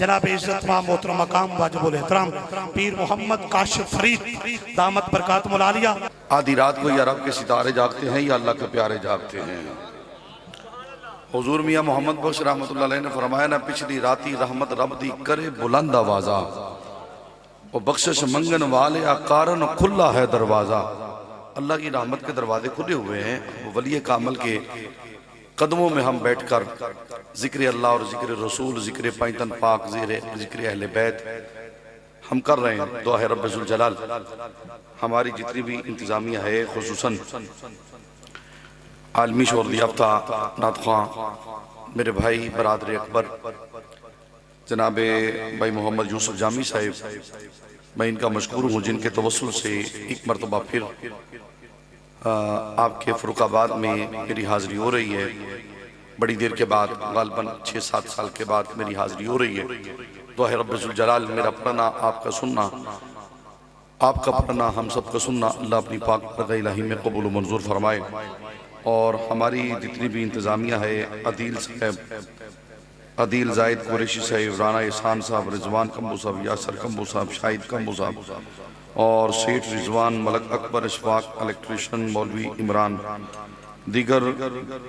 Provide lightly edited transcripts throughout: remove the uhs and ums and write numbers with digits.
जनाब इज्जत व मोहतरम मकाम वाजिबुल एहतराम पीर मोहम्मद काशिफ फरीद दामत बरकातुहुल आलिया। आधी रात को या रब के सितारे जागते हैं या अल्लाह के प्यारे जागते हैं। हुजूर मियाँ मोहम्मद बख्श रहमतुल्लाह अलैह ने फरमाया ना, पिछली राती रहमत रब दी करे बुलंद आवाजा, वो बख्शिश मंगन वाले कारण खुला है दरवाजा। अल्लाह की रहमत के दरवाजे खुले हुए हैं। वो वली कामल के कदमों में हम बैठकर जिक्र अल्लाह और जिक्र रसूल, जिक्र पैतन पाक, जिक्र अहले बैत हम कर रहे हैं। दुआ है रब्बे जुल जलाल हमारी जितनी भी इंतजामिया है, खुसूसन आलमी शोहरत याफ्ता नात ख़्वां मेरे भाई बरादर अकबर जनाब भाई मोहम्मद यूसुफ जामी साहिब, मैं इनका मशकूर हूँ जिनके तवस्सुल से एक मरतबा फिर आपके फरुखाबाद में मेरी हाज़िरी हो रही है। बड़ी देर के बाद, गालबन 6-7 साल के बाद मेरी हाज़िरी हो रही है। दुआ है रब्बे जुल जलाल मेरा पढ़ना, आपका सुनना, आपका पढ़ना, हम सब का सुनना अल्लाह अपनी पाक बरकत इलाही में कबूल व मंजूर फरमाए। और हमारी जितनी भी इंतज़ामिया है, अदील साहब, अदील जायद कुरैशी साहब, राना एहसान साहब, रिजवान कम्बू साहब, यासर कम्बू साहब, शाहिद कम्बू साहब और सेठ रिजवान, मलक अकबर, इशफाक, इलेक्ट्रिशियन, मौलवी इमरान, दीगर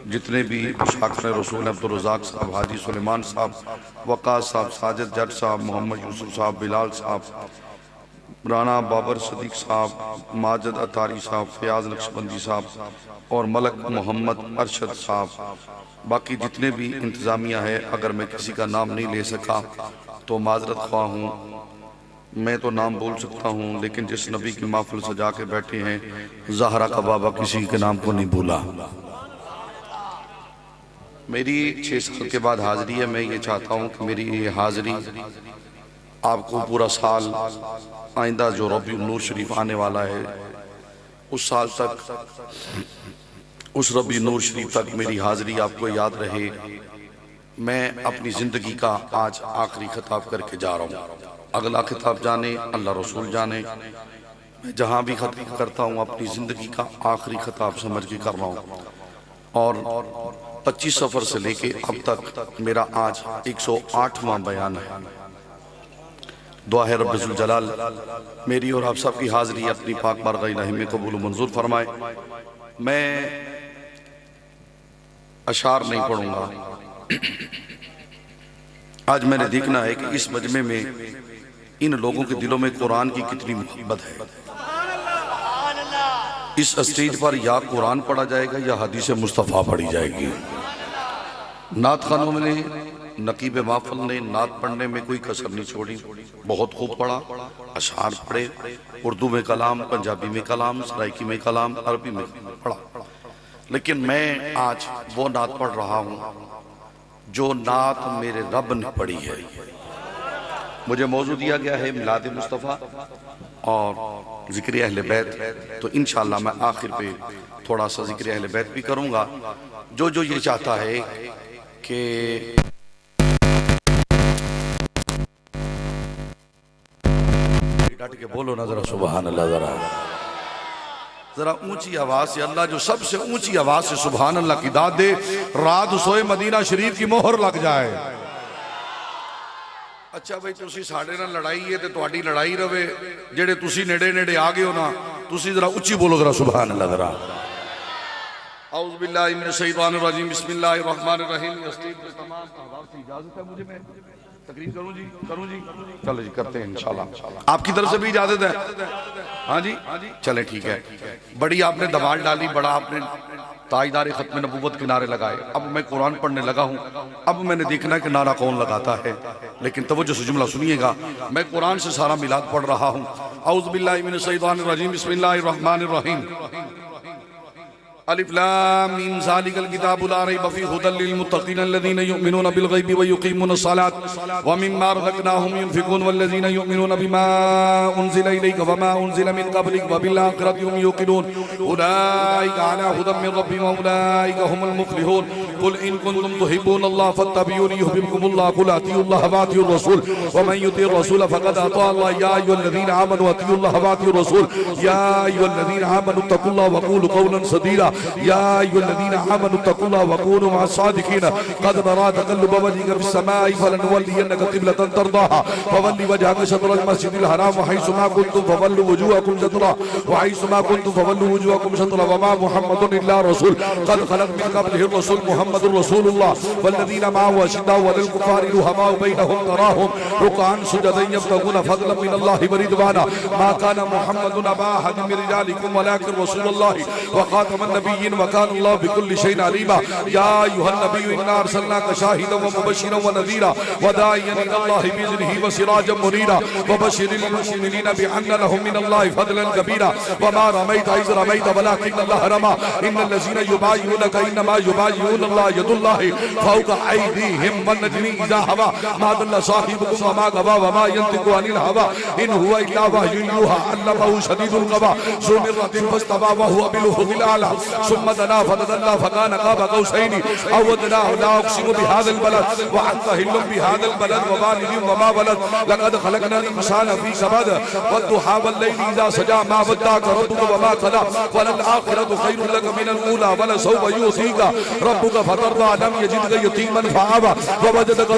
जितने भी शाखिर रसूल, अब्दुल रज़ाक साहब, हाजी सुलेमान साहब, वक़ास साहब, साजिद जट साहब, मोहम्मद यूसुफ साहब, बिलाल साहब, राना बाबर सदीक साहब, माजिद अतारी साहब, फयाज नक्शबंदी साहब और मलक मोहम्मद अरशद साहब, बाकी जितने भी इंतज़ामिया है, अगर मैं किसी का नाम नहीं ले सका तो माजरत ख्वाह हूँ। मैं तो नाम बोल सकता हूँ, लेकिन जिस नबी की महफिल सजा के बैठे हैं, ज़हरा का बाबा किसी के नाम को नहीं भूला। मेरी 6 साल के बाद हाजिरी है। मैं ये चाहता हूँ कि मेरी ये हाजिरी आपको पूरा साल, आइंदा जो रबी नूर शरीफ आने वाला है उस साल तक, उस रबी नूर शरीफ तक मेरी हाजिरी आपको याद रहे। मैं अपनी ज़िंदगी का आज आखिरी खिताब करके जा रहा हूँ। अगला खिताब जाने अल्लाह रसूल जाने। मैं जहाँ भी खिताब करता हूँ अपनी ज़िंदगी का आखिरी खिताब समझ के कर रहा हूँ। और 25 सफ़र से लेके अब तक मेरा आज 108वां बयान है। दुआ है रब्बे जुल जलाल मेरी और आप सबकी हाज़िरी अपनी पाक बारगाह इलाही में कबूल मंजूर फरमाए। मैं अशार नहीं पढ़ूंगा। आज मैंने देखना है कि इस मजमे में इन लोगों के दिलों में कुरान की कितनी मोहब्बत है। इस स्टेज पर या कुरान पढ़ा जाएगा या हदीस मुस्तफ़ा पढ़ी जाएगी। नात खानों में, नकीब महफिल ने नात पढ़ने में कोई कसर नहीं छोड़ी। बहुत खूब पढ़ा, अशार पढ़े, उर्दू में कलाम, पंजाबी में कलाम, सराइकी में कलाम, अरबी में पढ़ा। लेकिन मैं आज वो नात पढ़ रहा हूँ जो नात मेरे रब ने पढ़ी है। मुझे मौजू दिया गया है मिलाद मुस्तफ़ा और ज़िक्र अहले बैत, तो इंशाअल्लाह मैं आखिर पे थोड़ा सा ज़िक्र अहले बैत भी करूँगा। जो ये चाहता है कि डट के बोलो ना जरा सुभान अल्लाह, जरा ऊंची आवाज से अल्लाह जो सबसे ऊंची आवाज से सुभान अल्लाह की दाद दे, रात सोए मदीना शरीफ की मोहर लग जाए। अच्छा भाई, तुसी साडे नाल लड़ाई है ते तुहाडी लड़ाई रवे, जेड़े तुसी नेड़े नेड़े आ गए हो ना, तुसी जरा उच्ची बोलो जरा सुभान अल्लाह। जरा औज़ु बिल्लाहि मिनश शैतानिर रजीम, बिस्मिल्लाहिर रहमानिर रहीम। तमाम अहबाब से इजाजत है मुझे, मैं तकरीर करूं जी? चलो जी, करते हैं इंशाल्लाह। आपकी तरफ से भी इजाजत है? हाँ जी, चले ठीक है। बड़ी आपने दबाल डाली, बड़ा आपने ताजदार खत्म नबूवत के नारे लगाए। अब मैं कुरान पढ़ने लगा हूँ। अब मैंने देखना है कि नारा कौन लगाता है। लेकिन तवज्जो से जुमला सुनिएगा। मैं कुरान से सारा मिलाद पढ़ रहा हूँ। औज़ु बिल्लाहि मिनश शैतानिर रजीम, बिस्मिल्लाहिर रहमानिर रहीम। अलिफ लाम मीम ज़ालिकल किताबु ला रैब फ़ीहि हुदल लिल मुत्तक़ीन अल्लज़ीना युमिनूना बिल गैबि व युक़ीमूनस सलात व मिम्मा रज़क़नाहुम युनफ़िक़ून वल्लज़ीना युमिनूना बिमा उन्ज़िला इलैका व मा उन्ज़िला मिन क़ब्लिक व बिल आख़िरति हुम युक़िनून उलाइका अला हुदम मिन रब्बिहिम व उलाइका हुमुल मुफ़्लिहून। कुल इन कुंतुम तुहिब्बूनल्लाह फत्तबिऊनी युहिब्बुकुमुल्लाह कुल अतीउल्लाह व अतीउर रसूल व मन युतिइर रसूल फक़द अता अल्लाह या अय्युहल्लज़ीना आमनू अतीउल्लाह व अतीउर रसूल या अय्युहल्लज़ीना आमनू तक़ुल्लाह व क़ूलू क़ौलन सदीदा या अय्युहल्लज़ीना आमनू तक़ुल्लाह व कूनू मअस-सादिक़ीन क़द नरा तक़ल्लुब वजहिका फ़िस-समाई फलनुवल्लियन्नका क़िब्लतन तर्दाहा फवल्लि वजहक शत्रल मस्जिदिल हराम व हैसुमा कुंतुम फवल्लू वुजूहकुम शत्रह व हैसुमा कुंतुम फवल्लू वुजूहकुम शत्रह व मा मुहम्मदुन इल्ला रसूल क़द खलत मिन क़ब्लिहि रसूल मुहम्मदुर रसूलुल्लाह वल्लज़ीना मअहु अशिद्दाउ अलल कुफ़ारि रुहमाउ बैनहुम तराहुम रुकअन सुजदन यब्तगून फ़ज़लन मिनल्लाहि व रिज़वाना मा काना मुहम्मदुन अबा अहदिन मिन रिजालिकुम वलाकिन रसूलुल्लाहि व ख़ातमन नबिय्यीन व काना अल्लाहु बिकुल्लि शैइन अलीमा या अय्युहन नबिय्यु इन्ना अर्सलनाका शाहिदन व मुबश्शिरन व नज़ीरा व दाइयन इलल्लाहि बिइज़निहि व सिराजन मुनीरा व बश्शिरिल मुमिनीन बिअन्ना लहुम मिनल्लाहि फ़ज़लन कबीरा व मा रमैता इज़ रमैता वलाकिन्नल्लाह रमा इन्नल्लज़ीना युबाय्यूनका इन्नमा युबाय्यूनल्लाह यदुल्लाहि फ़ौक़ा अयदीहिम वन्नजमी इज़ा हवा मा दल्ला साहिबुकुम व मा गवा व मा यंतिक़ु अनिल हवा इन हुवा इल्ला वह्युन यूहा अल्लमहु शदीदुल क़वा ज़ू मिर्रतिन फ़स्तवा व हुवा बिल-उफ़ुक़िल आला सुम्मा दना फतदल्ला फकान क़ाब क़ौसैनि अव अदना ला उक़सिमु बिहाज़ल बलद व अन्ता हिल्लुम बिहाज़ल बलद व वालिदिन व मा वलद लक़द ख़लक़नल इंसाना फ़ी कबद वद्दुहा वल्लैलि इज़ा सजा मा वद्दअक रब्बुका व मा क़ला वलल आख़िरतु ख़ैरुल लक मिनल ऊला वलसौफ़ युअतीका रब्बुका फतर्दा लम यजिदका यतीमन फ़आवा व वजदका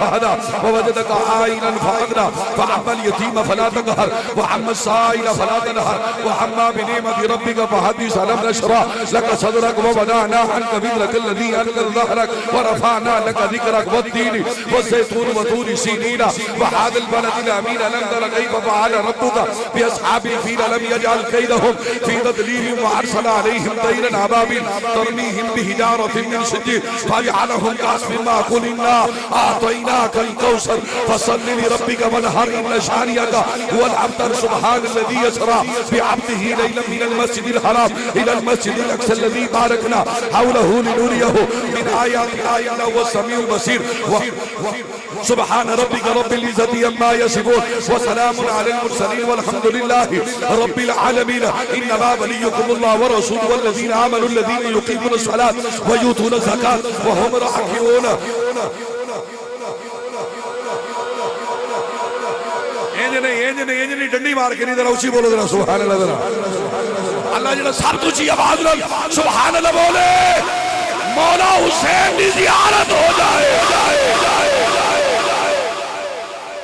फहदा व वजदका आइलन फअगना फ़अम्मल यतीम फला तक़हर व अम्मस साइल फला तनहर व अम्मा बिनिअमति रब्बिका फहद्दिस अलम नशरह लक सदरक व वदअना अन्का विज़रक अल्लज़ी अनक़ज़ ज़हरक व रफ़अना लक ज़िक्रक वत्तीन वज़ैतून व तूर सीनीन व हाज़ल बलदिल अमीन अलम तर कैफ़ फ़अल रब्बुका बिअस्हाबिल फ़ील अलम यजअल कैदहुम फ़ी तदलील व अरसल अलैहिम तैरन अबाबिल तरमीहिम बिहिजारतिन मिन सिज्जील फ़जअलहुम कअस्फिन माअकूल इन्ना अअतैनाकल कौसर फसल्लि लिरब्बिका वन्हर इन्न शानिअका हुवल अब्तर सुब्हानल्लज़ी यसरा बिअब्दिही लैलन मिनल मस्जिदिल हराम इलल मस्जिदिल अक़सा अल्लज़ी बारकना हौलहु लिनुरियहु मिन आयातिना इन्नहु हुवस समीउल बसीर सुब्हान रब्बिका रब्बिल इज़्ज़ति अम्मा यसिफून व सलामुन अलल मुरसलीन वल्हम्दुलिल्लाहि रब्बिल आलमीन इन्नमा वलिय्युकुमुल्लाहु व रसूलुहु वल्लज़ीना आमनु अल्लज़ीना युक़ीमूनस सलात व यूतूनज़ ज़कात व हुम राकिऊन डंडी मार के नहीं जरा उसी बोलो जरा सुभान अल्लाह जरा अल्लाह जरा सब कुछ आवाज लो सुभान अल्लाह बोले मौला हुसैन की ज़ियारत हो जाए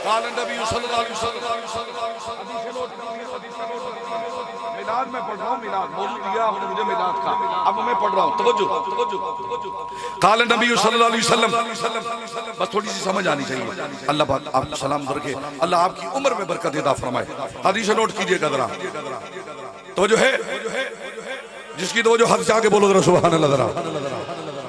काल नबी सल्लल्लाहु अलैहि वसल्लम मिलाद में पढ़ रहा हूं मिलाद मौजूद दिया आपने मुझे मिलाद का अब मैं पढ़ रहा हूं तवज्जो काल नबी सल्लल्लाहु अलैहि वसल्लम बस थोड़ी सी समझ आनी चाहिए अल्लाह पाक आपको सलाम करके अल्लाह आपकी उम्र में बरकत अता फरमाए हदीस नोट कीजिएगा जरा तो जो है जिसकी तो जो हद से आगे बोलो जरा सुभान अल्लाह जरा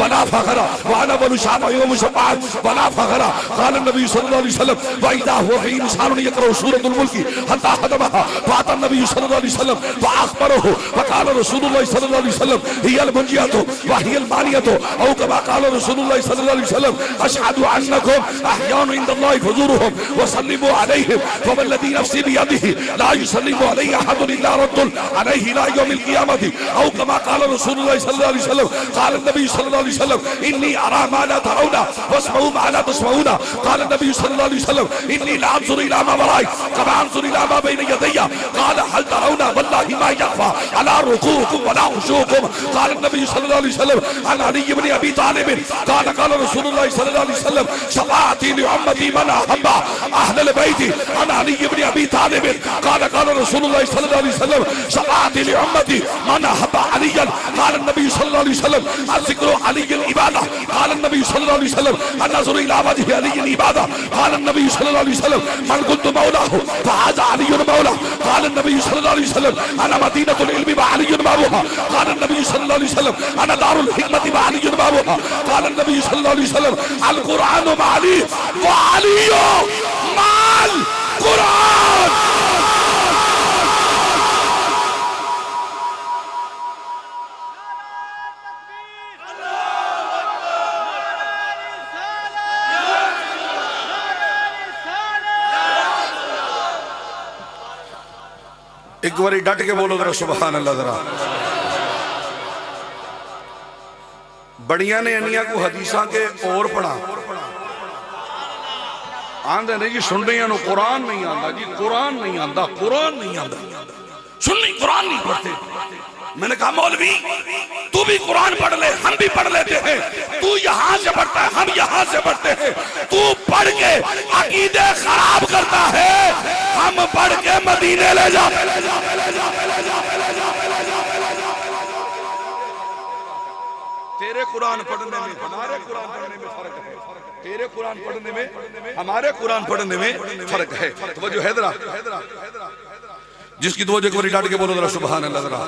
वला फखरा व अना वलु शाफा यौम शफाअत वला फखरा क़ाल नबी सल्लल्लाहु अलैहि वसल्लम व इदा हुवा फी इंसान यक़रा सूरतुल मुल्क हत्ता हदमहा फ़ाता नबी सल्लल्लाहु अलैहि वसल्लम व अख़बरहु व क़ाल रसूलुल्लाह सल्लल्लाहु अलैहि वसल्लम हियल मुंजियतु व हियल मानियतु औ कमा क़ाल रसूलुल्लाह सल्लल्लाहु अलैहि वसल्लम अशहदु अन्नकुम अहयानु इंदल्लाहि फज़ूरुहुम व सल्लिमु अलैहिम फवल्लज़ी नफ़्सी बियदिही ला युसल्लिमु अलैहि अहदुन इल्ला रद्दुन अलैहि इला यौमिल क़ियामति औ कमा क़ाल रसूलुल्लाह सल्लल्लाहु अलैहि वसल्लम क़ाल नबी सल्लल्लाहु अलैहि वसल्लम इन्नी अरा मा ला तरौना वस्मउ मा ला तस्मउना क़ाल नबी सल्लल्लाहु अलैहि वसल्लम इन्नी ला अंज़ुरु इला मा वराई कमा अंज़ुरु इला मा बैन यदैया क़ाल हल तरौना वल्लाहि मा यख़फ़ा अला रुकूकुम वला खुशूकुम क़ाल नबी सल्लल्लाहु अलैहि वसल्लम अन अली इब्न अबी तालिब क़ाल क़ाल रसूलुल्लाह सल्लल्लाहु अलैहि वसल्लम शफ़ाअती लि उम्मती मन अहब्बा अहलल बैति अन अली इब्न अबी तालिब क़ाल क़ाल रसूलुल्लाह सल्लल्लाहु अलैहि वसल्लम शफ़ाअती लि उम्मती मन अहब्बा अलियन क़ाल नबी सल्लल्लाहु अलैहि वसल्लम अज़िक्रु अलिय्यिन इबादा क़ाल नबी सल्लल्लाहु अलैहि वसल्लम अन्नज़ुरु इला वजहि अलिय्यिन इबादा क़ाल नबी सल्लल्लाहु अलैहि वसल्लम मन कुन्तु मौलाहु फ़हाज़ा अलिय्युन मौला क़ाल नबी सल्लल्लाहु अलैहि वसल्लम अना मदीनतुल इल्मि व अलिय्युन बाबुहा क़ाल नबी सल्लल्लाहु अलैहि वसल्लम अना दारुल हिकमति व अलिय्युन बाबुहा क़ाल नबी सल्लल्लाहु अलैहि वसल्लम अल कुरानु माली व अलिय्यु माल कुरान। एक बारी डट के बोलो जरा सुभान अल्लाह। जरा बड़िया ने अनिया को हदीसा के और पढ़ा आंदे नहीं जी सुन रही कुरान नहीं आंदा जी, कुरान नहीं आंदा, कुरान नहीं आंदा, सुन्नी कुरान नहीं पढ़ते। मैंने कहा मौलवी तू भी कुरान पढ़ ले, हम भी पढ़ लेते हैं, तू यहां से पढ़ता है, हम यहां से पढ़ते हैं, तू पढ़ के अकीदे खराब करता है, हम पढ़ के मदीने ले जा। तेरे कुरान पढ़ने में हमारे कुरान पढ़ने में फर्क है, तेरे कुरान पढ़ने में हमारे कुरान पढ़ने में फर्क है। तो जो हैदरा जिसकी दो जगह डांट के बोलो जरा सुभान अल्लाह। जरा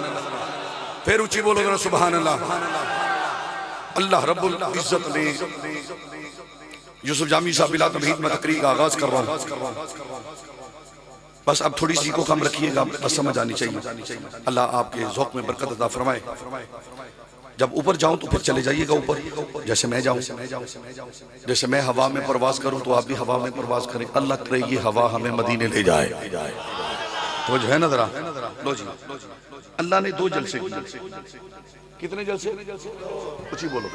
फिर ऊंची बोलो जरा सुभान अल्लाह। अल्लाह रब्बुल इज्जत ने यूसुफ जामी साहब बिला तमहीद में तकरीर का आगाज कर रहा हूं, बस अब थोड़ी सी को कम रखिएगा, बस समझ आनी चाहिए। अल्लाह आपके ज़ौक़ में बरकत अता फरमाए। जब ऊपर जाऊं तो फिर चले जाइएगा ऊपर, जैसे मैं जाऊं, जैसे मैं हवा में परवाज करूं तो आप भी हवा में परवाज करें। अल्लाह करे ये हवा हमें मदीने ले जाए। तो जो है ना जरा लो जी, अल्लाह ने दो जलसे किए। कितने जलसे? कुछ ही बोलो,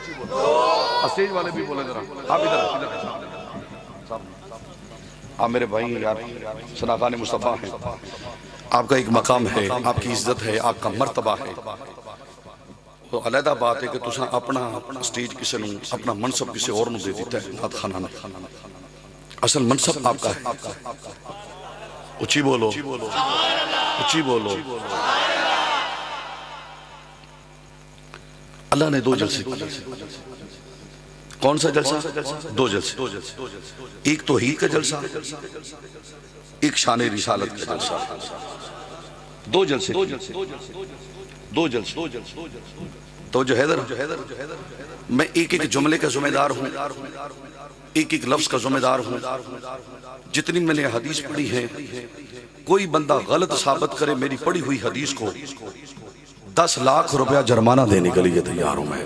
स्टेज वाले भी बोले जरा। आप इधर आप मेरे भाई यार सनाखाने मुस्तफ़ा हैं, आपका एक मकाम है, आपकी इज्जत है, आपका मर्तबा है। तो अलहदा बात है कि तुसा अपना स्टेज किसी नूं, अपना मनसब किसी और नूं दे दिता है, नात खाना ने। असल मनसब आपका है। ऊंची बोलो, ऊंची बोलो। अल्लाह ने दो जलसे। कौन सा जलसा? दो जलसे। एक तौहीद का जलसा, एक शान रिसालत का जलसा। दो जलसे, दो जलसे। तो जो हैदर मैं एक एक जुमले का जिम्मेदार हूं, एक एक लफ्ज का जिम्मेदार हूं। जितनी मैंने हदीस पढ़ी है, कोई बंदा गलत साबित करे मेरी पढ़ी हुई हदीस को, 10 लाख रुपया जुर्माना देने के लिए तैयार हूं मैं।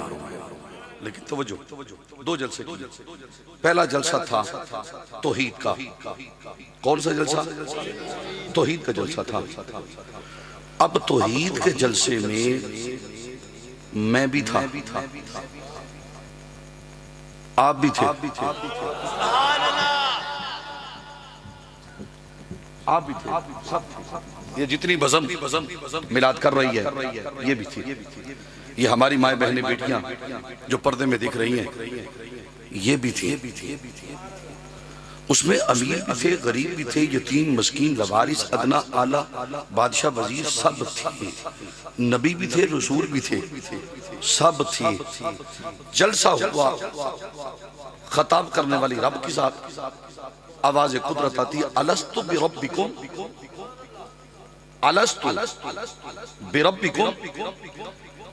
लेकिन तवज्जो, दो जलसे। पहला जलसा था तौहीद का। कौन सा जलसा? तौहीद का जलसा था। अब तौहीद के जलसे में मैं भी था, आप भी थे, आप भी थे, सब थे। ये जितनी बज़म मिलाद कर रही है ये भी थी। ये हमारी माए बहनें बेटियां जो पर्दे में दिख रही हैं ये भी थी। उसमें अमीर भी थे, गरीब भी थे, यतीम, मस्कीन, लवारिस, अदना, आला, बादशाह, वजीर, सब थे। नबी भी थे, रसूल भी थे, सब थे। जलसा हुआ, खताब करने वाली रब की साथ आवाज कुदरत आती है, अलस्तु बिरब्बिकुम, अलस्तु बिरब्बिकुम,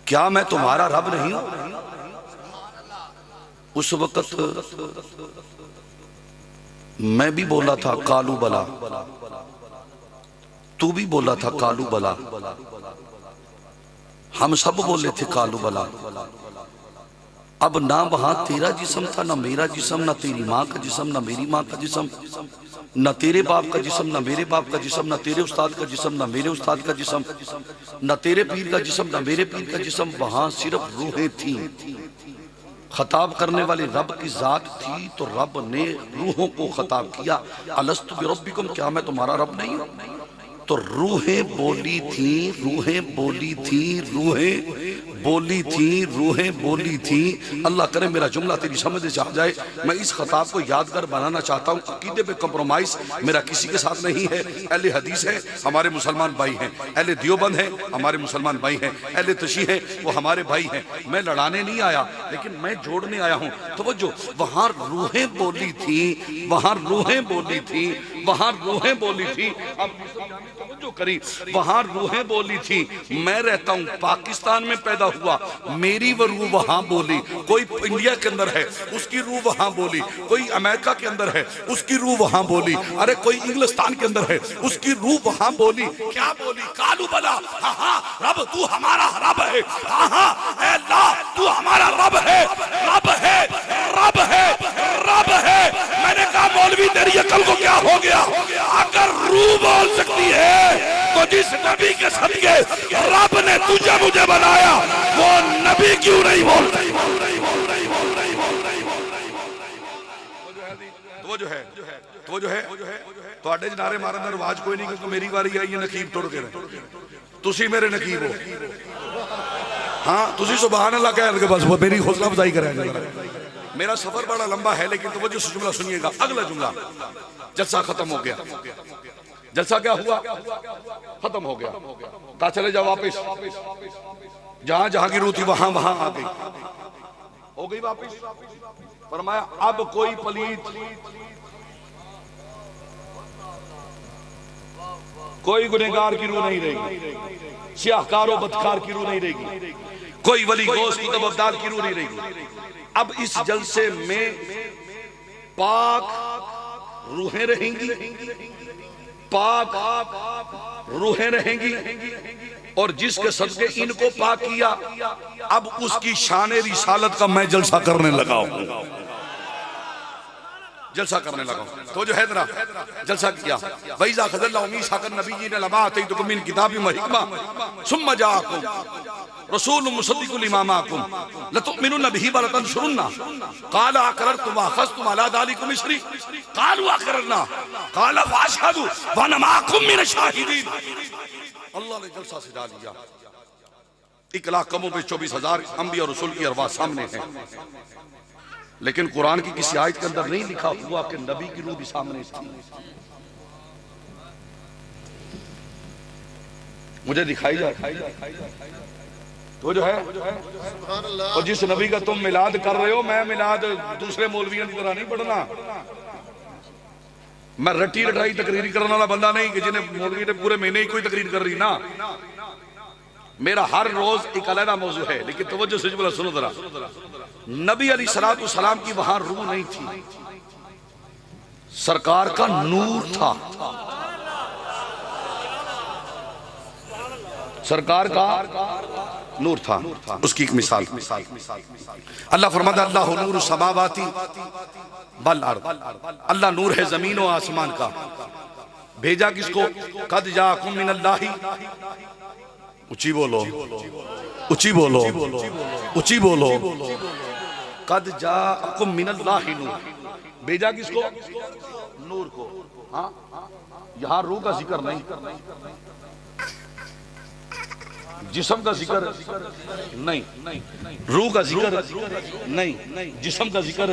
क्या मैं तुम्हारा रब नहीं हूं? उस वक्त मैं भी बोला था कालू बला, तू भी बोला था कालू बला, हम सब बोले थे कालू बला। अब ना वहां तेरा जिस्म था, ना मेरा जिस्म, ना तेरी माँ का जिस्म, ना मेरी माँ का जिस्म, ना तेरे बाप का जिस्म, ना मेरे बाप का जिस्म, ना तेरे उस्ताद का जिस्म, ना मेरे उस्ताद का जिस्म, ना तेरे पीर का जिस्म, ना मेरे पीर का जिस्म। वहां सिर्फ रूहें थी। खताब करने वाले रब की जात थी, तो रब ने रूहों को खताब किया, अलस्तु बिरब्बिकुम, क्या मैं तुम्हारा रब नहीं हूं? तो रूहें बोली थी, रूहें बोली थी, रूहें बोली थी, रूहें बोली थी। अल्लाह करे मेरा जुमला तेरी समझ से आ जाए। मैं इस खताब को यादगार बनाना चाहता हूँ। अकीदे पे कंप्रोमाइज मेरा किसी के साथ नहीं है। अहले हदीस है, हमारे मुसलमान भाई हैं। अहले दियोबंद है, हमारे मुसलमान भाई हैं। अहले तशी है, वो हमारे भाई हैं। मैं लड़ाने नहीं आया, लेकिन मैं जोड़ने आया हूँ। तो जो वहां रूहें बोली थी, वहां रूहें बोली थी, वहां रूहें बोली थी। अब जो करी, वहां रूहें बोली थी। मैं रहता हूं पाकिस्तान में, पैदा हुआ, मेरी वो रूह वहां बोली। कोई इंडिया के अंदर है, उसकी रूह वहां बोली। कोई अमेरिका के अंदर है, उसकी रूह वहां बोली। अरे कोई इंग्लिस्तान के अंदर है, उसकी रूह वहां बोली। क्या बोली? कालू बला, हाँ रब तू हमारा रब है, हाँ अल्लाह तू हमारा रब है, रब है, रब है, रब है। मैंने कहा मौलवी तेरी अकल को क्या हो गया? अगर रूह बोल सकती है तो जिस नबी के सदके रब ने तुझे मुझे बनाया, वो नबी क्यों नहीं बोलता? वो जो है ਤੁਹਾਡੇ ਨਾਰੇ ਮਾਰਨ ਦਾ ਰਿਵਾਜ ਕੋਈ ਨਹੀਂ, ਕਿਉਂਕਿ ਮੇਰੀ ਵਾਰੀ ਆਈ ਹੈ ਨਕੀਬ ਟੁੱਟ ਕੇ ਤੁਸੀਂ ਮੇਰੇ ਨਕੀਬ ਹੋ। हाँ तुसी सुभान अल्लाह कह रहे, बस वो मेरी हौसला अफजाई करेंगे। मेरा सफर बड़ा लंबा है, लेकिन तवज्जो से जुमला सुनिएगा। अगला जुमला, जलसा खत्म हो गया। जलसा क्या हुआ? खत्म हो गया। कहा चले जाओ वापिस, जहां जहां की रूह थी वहां वहां आ गई, हो गई वापिस। फरमाया अब कोई पलीत, कोई गुनहगार की रूह नहीं रहेगी, सियाहकार और बदकार की रूह नहीं रहेगी, कोई वली गौस कुतुब अब्दाल की रूह नहीं रहेगी। अब इस जलसे में पाक रूहें रहेंगी, पाक रूहें रहेंगी, और जिसके सदके इनको पाक किया, अब उसकी शान रिसालत का मैं जलसा करने लगा हूं, जलसा करने लगा। तो जो है ना जलसा किया। वैज़ा ख़ज़ल्लाहु मीसाक़न नबिय्यीन लमा आतैतुकुम मिन किताबिन व हिकमा सुम्मा जाअकुम रसूलुम मुसद्दिक़ुन लिमा मअकुम लतु'मिनुन्न बिही व लतंसुरुन्ना क़ाल अक़ररतुम व अख़ज़्तुम अला ज़ालिकुम इसरी क़ालू अक़ररना क़ाल फ़अशहदु व अना मअकुम मिनश शाहिदीन। अल्लाह ने जलसा सजा लिया। 1 लाख कमों पे 24,000 अंबिया और रसूल की अरवाह सामने है, लेकिन कुरान की किसी आयत के अंदर नहीं लिखा हुआ कि नबी की रूह भी सामने थी। मुझे दिखाई जा तो जो है, और जिस नबी का तुम मिलाद कर रहे हो, मैं मिलाद दूसरे मौलवियों की तरह नहीं पढ़ना। मैं रट्टी रटाई तकरीर करने वाला बंदा नहीं कि जिन्हें मौलवी ने पूरे महीने ही कोई तकरीर कर रही ना। मेरा हर रोज एक अलग मौजू है, लेकिन तवज्जो से बोला सुनो जरा। नबी अलैहिस्सलातु सलाम की वहां रूह नहीं थी, सरकार का नूर था, सरकार का नूर था। उसकी एक मिसाल अल्लाह फरमाता अल्लाहु नूरु समावाती वल अर्द, अल्लाह नूर है जमीन और आसमान का। भेजा किसको? कद जाकुम मिनल्लाहि, ऊंची बोलो, ऊंची बोलो, ऊंची बोलो। कद जाकुम मिनल्लाहि नूर, भेजा किसको? नूर को। हाँ, यहां रूह का जिक्र नहीं, जिस्म का जिक्र नहीं, रूह का जिक्र नहीं, जिस्म का जिक्र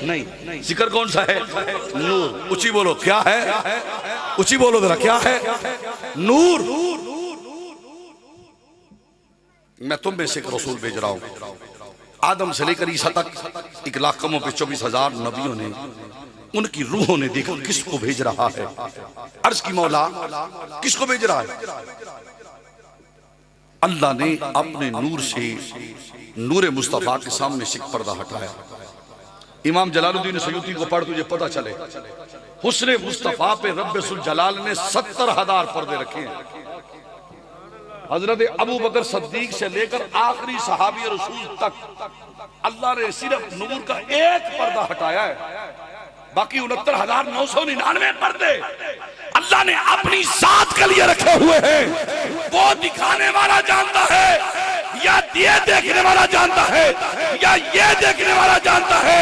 नहीं। जिक्र कौन सा है? नूर। ऊंची बोलो, क्या है? ऊंची बोलो जरा, क्या है? नूर। मैं तुम में से एक रसूल भेज रहा हूं। आदम से लेकर ईसा तक 1 लाख कमों पे 24,000 नबियों ने, उनकी रूहों ने देखा किसको भेज रहा है। अर्ज की मौला किसको भेज रहा है? अल्लाह ने अपने नूर से नूर मुस्तफ़ा के सामने से पर्दा हटाया। इमाम जलालुद्दीन सयूती को पढ़ तुझे पता चले, हुस्ने मुस्तफ़ा पे रब्बुल जलाल ने 70,000 पर्दे रखे हैं। हजरत अबू बकर सद्दीक से लेकर आखिरी सहाबी रसूल तक अल्लाह ने सिर्फ नूर का एक पर्दा हटाया है, बाकी 69,999 पर्दे अल्लाह ने अपनी जात के लिए रखे हुए हैं। वो दिखाने वाला जानता है या ये देखने वाला जानता है, या ये देखने वाला जानता है,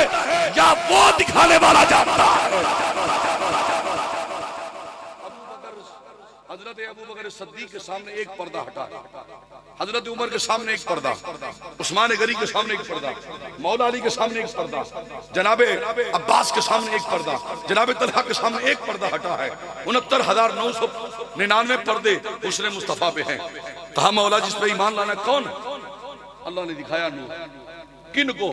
या वो दिखाने वाला जानता है। हजरत अबू बकर सिद्दीक के सामने एक पर्दा हटा, हजरत उमर के सामने एक पर्दा, उस्मान गनी के सामने एक पर्दा, मौला अली के सामने एक पर्दा, जनाबे अब्बास के सामने एक पर्दा, जनाबे तलहा के सामने एक पर्दा हटा है। 69,999 पर्दे हुस्ने मुस्तफा पे हैं। कहा मौला जिस पे ईमान लाना कौन? अल्लाह ने दिखाया नूर। किन को?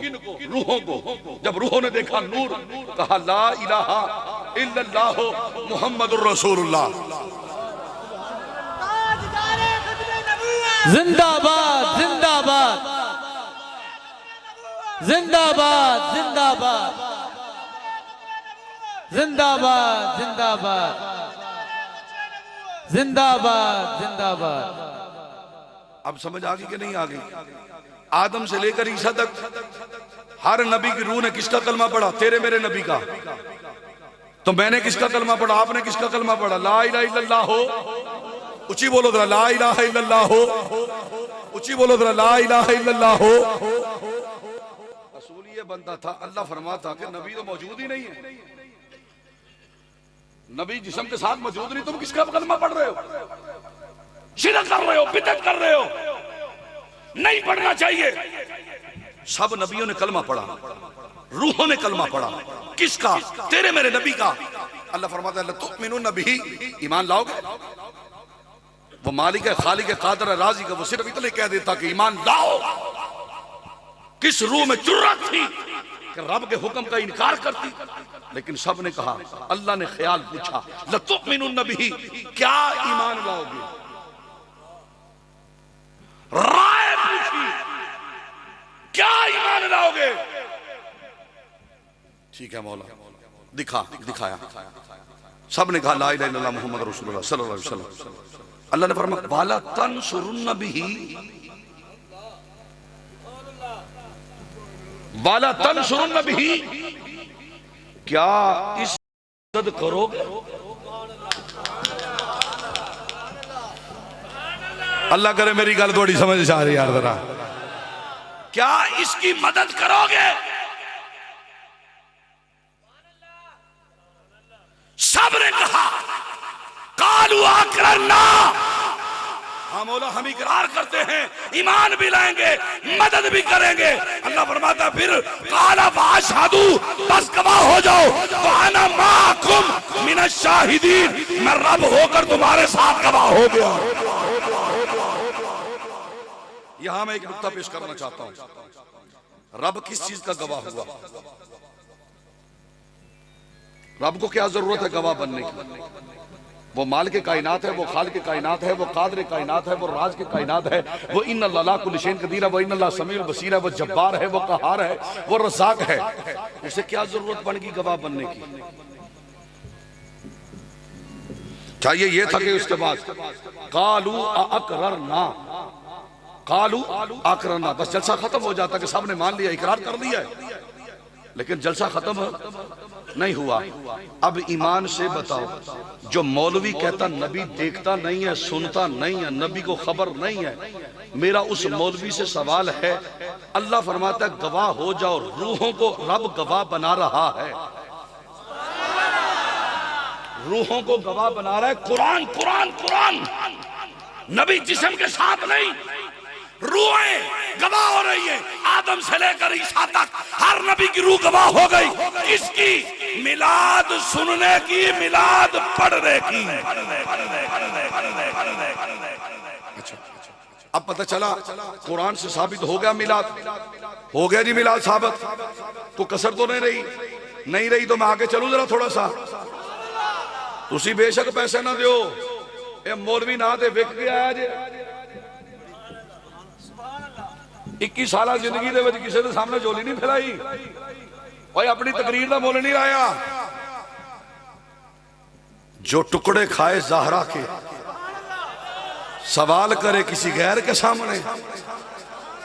रूहों को। जब रूहों ने देखा नूर, कहा ला इलाहा इल्लल्लाह मुहम्मदुर रसूलुल्लाह। जिंदाबाद जिंदाबाद जिंदाबाद जिंदाबाद जिंदाबाद जिंदाबाद जिंदाबाद जिंदाबाद। अब समझ आ गई कि नहीं आ गई? आदम से लेकर ईसा तक हर नबी की रूह ने किसका कलमा पढ़ा? तेरे मेरे नबी का। तो मैंने किसका कलमा पढ़ा? आपने किसका कलमा पढ़ा? ला इलाहा इल्लल्लाह हो। ऊंची बोलो जरा, ला इलाहा इल्लल्लाह हो। ऊंची बोलो जरा, ला इलाहा इल्लल्लाह हो। असूल ये बनता था, अल्लाह फरमाता कि नबी तो मौजूद ही नहीं है, नबी जिस्म के साथ मौजूद नहीं, तुम किसका कलमा पढ़ रहे हो? शिरक कर रहे हो, बिदअत कर रहे हो, नहीं पढ़ना चाहिए। सब नबियों ने कलमा पढ़ा, रूहों ने कलमा पढ़ा। किसका? तेरे मेरे नबी का। अल्लाह फरमाता है तुमिनुन बिही, ईमान लाओगे? वो मालिक है, खालिक है, कादर है, राज़ी का। वो सिर्फ इतने कह देता कि ईमान लाओ। किस रूह में जुर्रत थी कि रब के हुक्म का इनकार करती? लेकिन सब ने कहा, अल्लाह ने ख्याल पूछा लतुमिनुन बिही, क्या ईमान लाओगे? राय पूछी, क्या ईमान लाओगे? ठीक है मौला, दिखाया। सब ने कहा ला इलाहा इल्लल्लाह मुहम्मद रसूलुल्लाह सल्लल्लाहु अलैहि वसल्लम। अल्लाह ने फरमाया वाला तनसुरुन बिही, वाला तनसुरुन बिही, क्या इस मदद करोगे? अल्लाह करे मेरी गल थोड़ी समझ आ रही यार जरा। क्या इसकी मदद करोगे? सब ने कहा कालू आकरना, हाँ मौला हम इकरार करते हैं, ईमान भी लाएंगे, मदद भी करेंगे। अल्लाह फरमाता फिर काला वाशहदू, बस गवाह हो जाओ, वाना माकुम मिनश शाहिदीन, मैं रब होकर तुम्हारे साथ गवाह हो गया। यहां मैं एक नुक्ता पेश करना चाहता हूं। रब किस चीज का गवाह हुआ? रब को क्या जरूरत है गवाह बनने की? वो माल के कायनात है, वो खाल के कायनात है, वो कादर कायनात है, वो राज के कायनात है, वो इन्ना अल्लाह कुल्ली शैइन कदीर है, वो इन्ना अल्लाह समीउल बसीर है, वो जब्बार है, वो कहार है, वो रज़ाक है। उसे क्या जरूरत बन गई गवाह बनने की? चाहिए ये था कि उसके बाद कालू अकररना, कालू अकररना, बस जलसा खत्म हो जाता कि सबने मान लिया, इकरार कर लिया है। लेकिन जलसा खत्म नहीं हुआ। अब ईमान से बताओ, जो मौलवी कहता नबी देखता नहीं है, सुनता नहीं है, नबी को खबर नहीं है, मेरा उस मौलवी से सवाल है। अल्लाह फरमाता है गवाह हो जाओ, रूहों को रब गवाह बना रहा है, रूहों को गवाह बना रहा है। कुरान कुरान कुरान, नबी जिस्म के साथ नहीं, रूहें गवाह हो रही है। आदम से लेकर ईसा तक हर नबी की रूह गवाह हो गई। किसकी? मिलाद सुनने की, मिलाद पढ़ने की। अच्छा, अब पता चला कुरान से साबित हो गया मिलाद, हो गया जी मिलाद साबित, तो कसर तो नहीं रही। तो मैं आगे चलूं जरा थोड़ा सा। तुसी बेशक पैसे ना दो, ये मौलवी ना दे विक गया है जे, 21 साल जिंदगी दे विच किसी दे सामने झोली नहीं फैलाई, ओए अपनी तकरीर दा मुल नहीं लाया। जो टुकड़े खाए ज़हरा के, सवाल करे किसी गैर के सामने,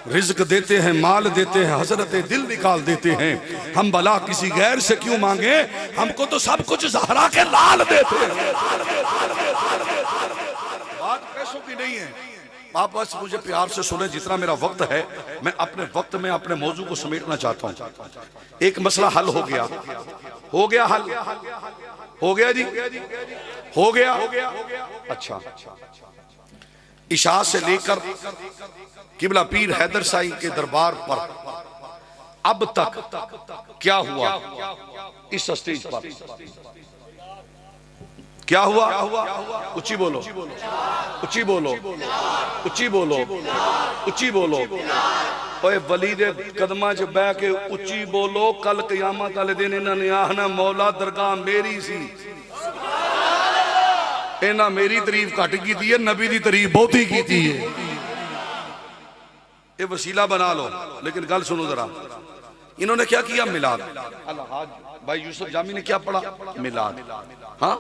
रिज्क देते हैं, माल देते हैं, हजरत दिल निकाल देते हैं, हम भला किसी गैर से क्यों मांगे, हमको तो सब कुछ ज़हरा के लाल देते हैं। बात पैसों की नहीं है, आप बस मुझे प्यार से सुने। जितना मेरा वक्त है मैं अपने वक्त में अपने मौजू को समेटना चाहता हूं। एक मसला हल हो गया, हो गया हल, हो गया जी, हो गया। अच्छा, इशा से लेकर किबला पीर हैदर साई के दरबार पर अब तक क्या हुआ, इस स्टेज पर क्या हुआ? ऊंची बोलो, ऊंची बोलो, ऊंची बोलो, ऊंची बोलो। ओए वली दे कदमां च बह के ऊंची बोलो। कल क़यामत वाले दिन इन्होंने आखना मौला दरगाह मेरी सी, इन्हां मेरी तारीफ घट की है, नबी दी तारीफ बहुती की है। ये वसीला बना लो। लेकिन गल सुनो जरा, इन्होंने क्या किया? मिलाद। भाई यूसुफ जामी ने क्या पढ़ा? मिलाद। हाँ,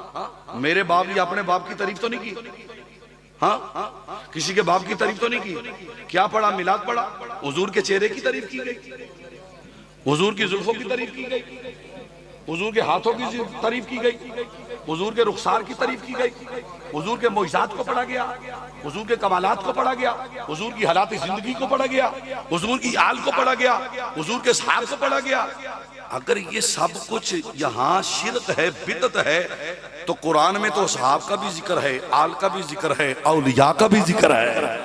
मेरे बाप या अपने बाप की तारीफ तो नहीं की, हाँ, किसी के बाप की तारीफ तो नहीं की। क्या पढ़ा? मिलाद पढ़ा। हुजूर के चेहरे की तारीफ की गई, हुजूर की जुल्फों की तारीफ की गई, हुजूर के हाथों की तारीफ की गई, हुजूर के रुखसार की तारीफ की गई, हुजूर के मोइज़ात को पढ़ा गया, हुजूर के कमालात को पढ़ा गया, हुजूर की हालात जिंदगी को पढ़ा गया, हुजूर की आल को पढ़ा गया, हुजूर के सहाब को पढ़ा गया। अगर ये सब कुछ यहाँ शिरक है, बिदअत है, तो कुरान में तो सहाब का भी जिक्र है, आल का भी जिक्र है, औलिया का भी जिक्र है।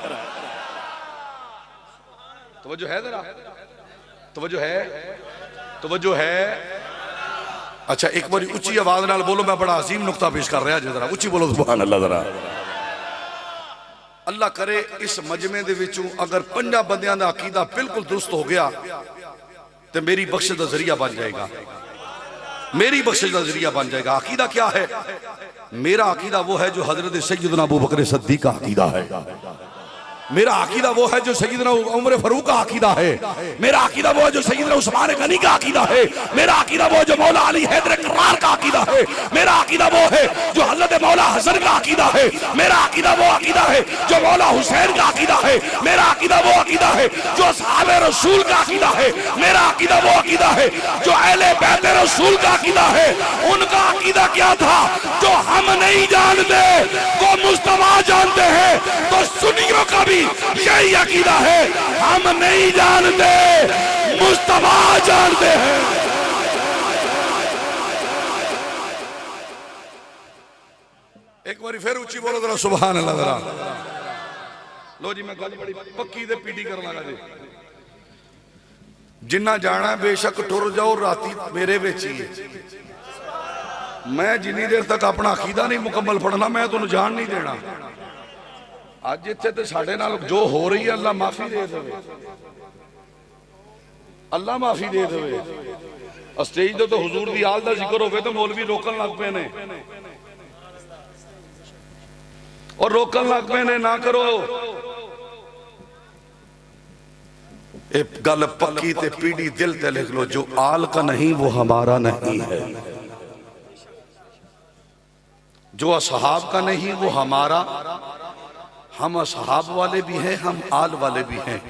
तवज्जो है जरा, तवज्जो है, तवज्जो है। अच्छा, एक बार ऊंची आवाज नाल बोलो, मैं बड़ा अजीम नुक्ता पेश कर रहा जरा ऊंची बोलो सुभान अल्लाह। जरा अल्लाह करे इस मजमे दे विचों अगर 5 बंदियां दा अकीदा बिल्कुल दुरुस्त हो गया तो मेरी बख्शिश का जरिया बन जाएगा, मेरी बख्शिश का जरिया बन जाएगा। अकीदा क्या है? मेरा अकीदा वो है जो हजरत सैयदना अबू बकर सिद्दीक का अकीदा है। मेरा अकीदा वो है जो सैयदना उमर फारूक का अकीदा है। मेरा अकीदा वो है जो सैयदना उस्मान गनी का अकीदा है। मेरा अकीदा वो है जो मौला अली हैदर करार का अकीदा है। मेरा अकीदा वो है जो हजरत मौला हसन का अकीदा है। मेरा अकीदा वो अकीदा है जो मौला हुसैन का अकीदा है। मेरा अकीदा वो अकीदा है जो असहाबे रसूल का अकीदा है। मेरा अकीदा वो अकीदा है जो अहले बैत रसूल का अकीदा है। उनका अकीदा क्या था जो हम नहीं जानते, वो मुस्तफा जानते हैं। तो सुन्नियों का भी यही अकीदा है, हम नहीं जानते, मुस्तफा जानते हैं। एक बार फिर ऊंची बोलो जरा सुभान अल्लाह। जरा लो जी, मैं गल बड़ी पक्की ते पीटी करन लगा जी। जिन्ना जाना बेशक टुर जाओ, राती मेरे विच ही है। मैं जिन्नी देर तक अपना अकीदा नहीं मुकम्मल पढ़ना, मैं तुहानू जान नहीं देना। अज इत्थे ते साडे नाल जो हो रही है, अल्लाह माफी दे देवे, अल्लाह माफी दे देवे। स्टेज ते तो हुजूर दी आल दा जिक्र होवे तो मौलवी रोकन लग पे ने, और रोकन लग पे ने, ना करो। एक गल पक्की ते पीढ़ी दिल ते लिख लो, जो आल का नहीं वो हमारा नहीं है, जो असहाब का नहीं वो हमारा। हम असहाब वाले भी हैं, हम आल वाले भी हैं।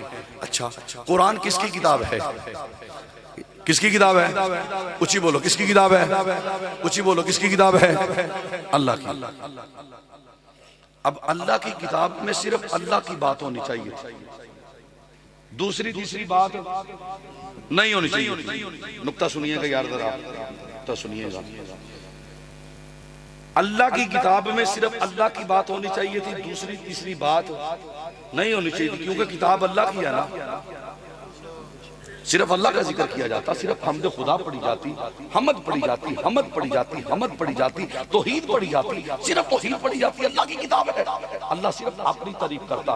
अच्छा, कुरान किसकी किताब है? किसकी किताब है? ऊंची बोलो, किसकी किताब है? ऊंची बोलो, किसकी किताब है? अल्लाह की। अब अल्लाह की किताब में सिर्फ अल्लाह की बात होनी चाहिए, दूसरी तीसरी बात नहीं होनी चाहिए। नुक्ता सुनिएगा यार, जरा नुक्ता सुनिएगा। अल्लाह की किताब में सिर्फ अल्लाह की बात होनी चाहिए थी, दूसरी तीसरी बात नहीं होनी चाहिए, क्योंकि किताब अल्लाह की है ना। सिर्फ अल्लाह का जिक्र किया जाता, सिर्फ हमद खुदा पढ़ी जाती, हमद पढ़ी जाती, हमद पढ़ी जाती, हमद पढ़ी जाती, तौहीद पढ़ी जाती, सिर्फ तौहीद पढ़ी जाती। अल्लाह की किताब है, अल्लाह सिर्फ अपनी तारीफ करता,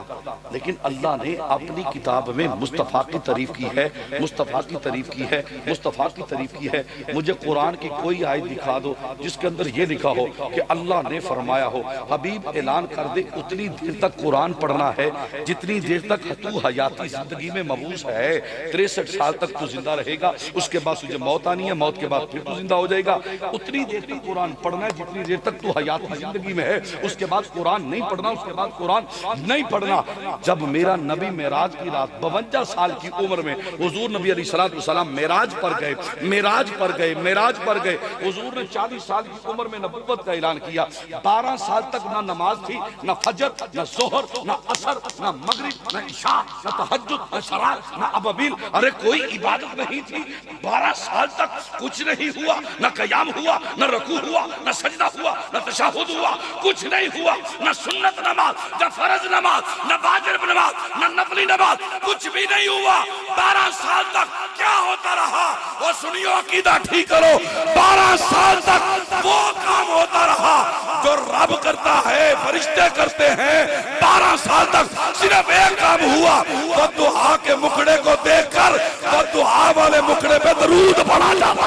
लेकिन अल्लाह ने अपनी किताब में मुस्तफ़ा की तारीफ की है, मुस्तफ़ा की तारीफ की है, मुस्तफ़ा की तारीफ की है। मुझे कुरान की कोई आयत दिखा दो जिसके अंदर ये लिखा हो कि अल्लाह ने फरमाया हो हबीब ऐलान कर दे उतनी देर तक कुरान पढ़ना है जितनी देर तक तू हयाती जिंदगी में मबूस है। 63 साल तक तू जिंदा रहेगा, उसके बाद तुझे मौत आनी है, मौत के बाद फिर तू जिंदा हो जाएगा। उतनी देर तक कुरान पढ़ना है जितनी देर तक तू हयाती जिंदगी में है, उसके बाद कुरान नहीं पढ़ना, उसके बाद कुरान नहीं पढ़ना। जब मेरा नबी मेराज की रात 52 साल की उम्र में हुजूर नबी अलैहिस्सलातु वस्सलाम मेराज पर गए, मेराज पर गए, मेराज पर गए, हुजूर ने 40 साल की उम्र में नबूवत का ऐलान किया। 12 साल तक ना नमाज थी, ना फजर, ना जोहर, ना असर, ना मगरिब, ना इशा, ना तहज्जुद, ना शरात, ना अबाबिल, अरे कोई इबादत नहीं थी। 12 साल तक कुछ नहीं हुआ, ना कयाम हुआ, ना रकू हुआ, ना सजदा हुआ, ना तशहुद हुआ, कुछ नहीं हुआ, ना सुन्नत नमाज, ना फर्ज नमाज, ना वाजिब नमाज, ना नफली नमाज, कुछ भी नहीं हुआ। 12 साल तक क्या होता रहा वो सुनियो, अकीदा ठीक करो। 12 साल तक वो काम होता रहा जो रब करता है, फरिश्ते करते हैं। 12 साल तक सिर्फ एक काम हुआ, वो दुआ के मुखड़े को देखकर वो दुआ वाले मुखड़े पे दरूद पढ़ा जाता।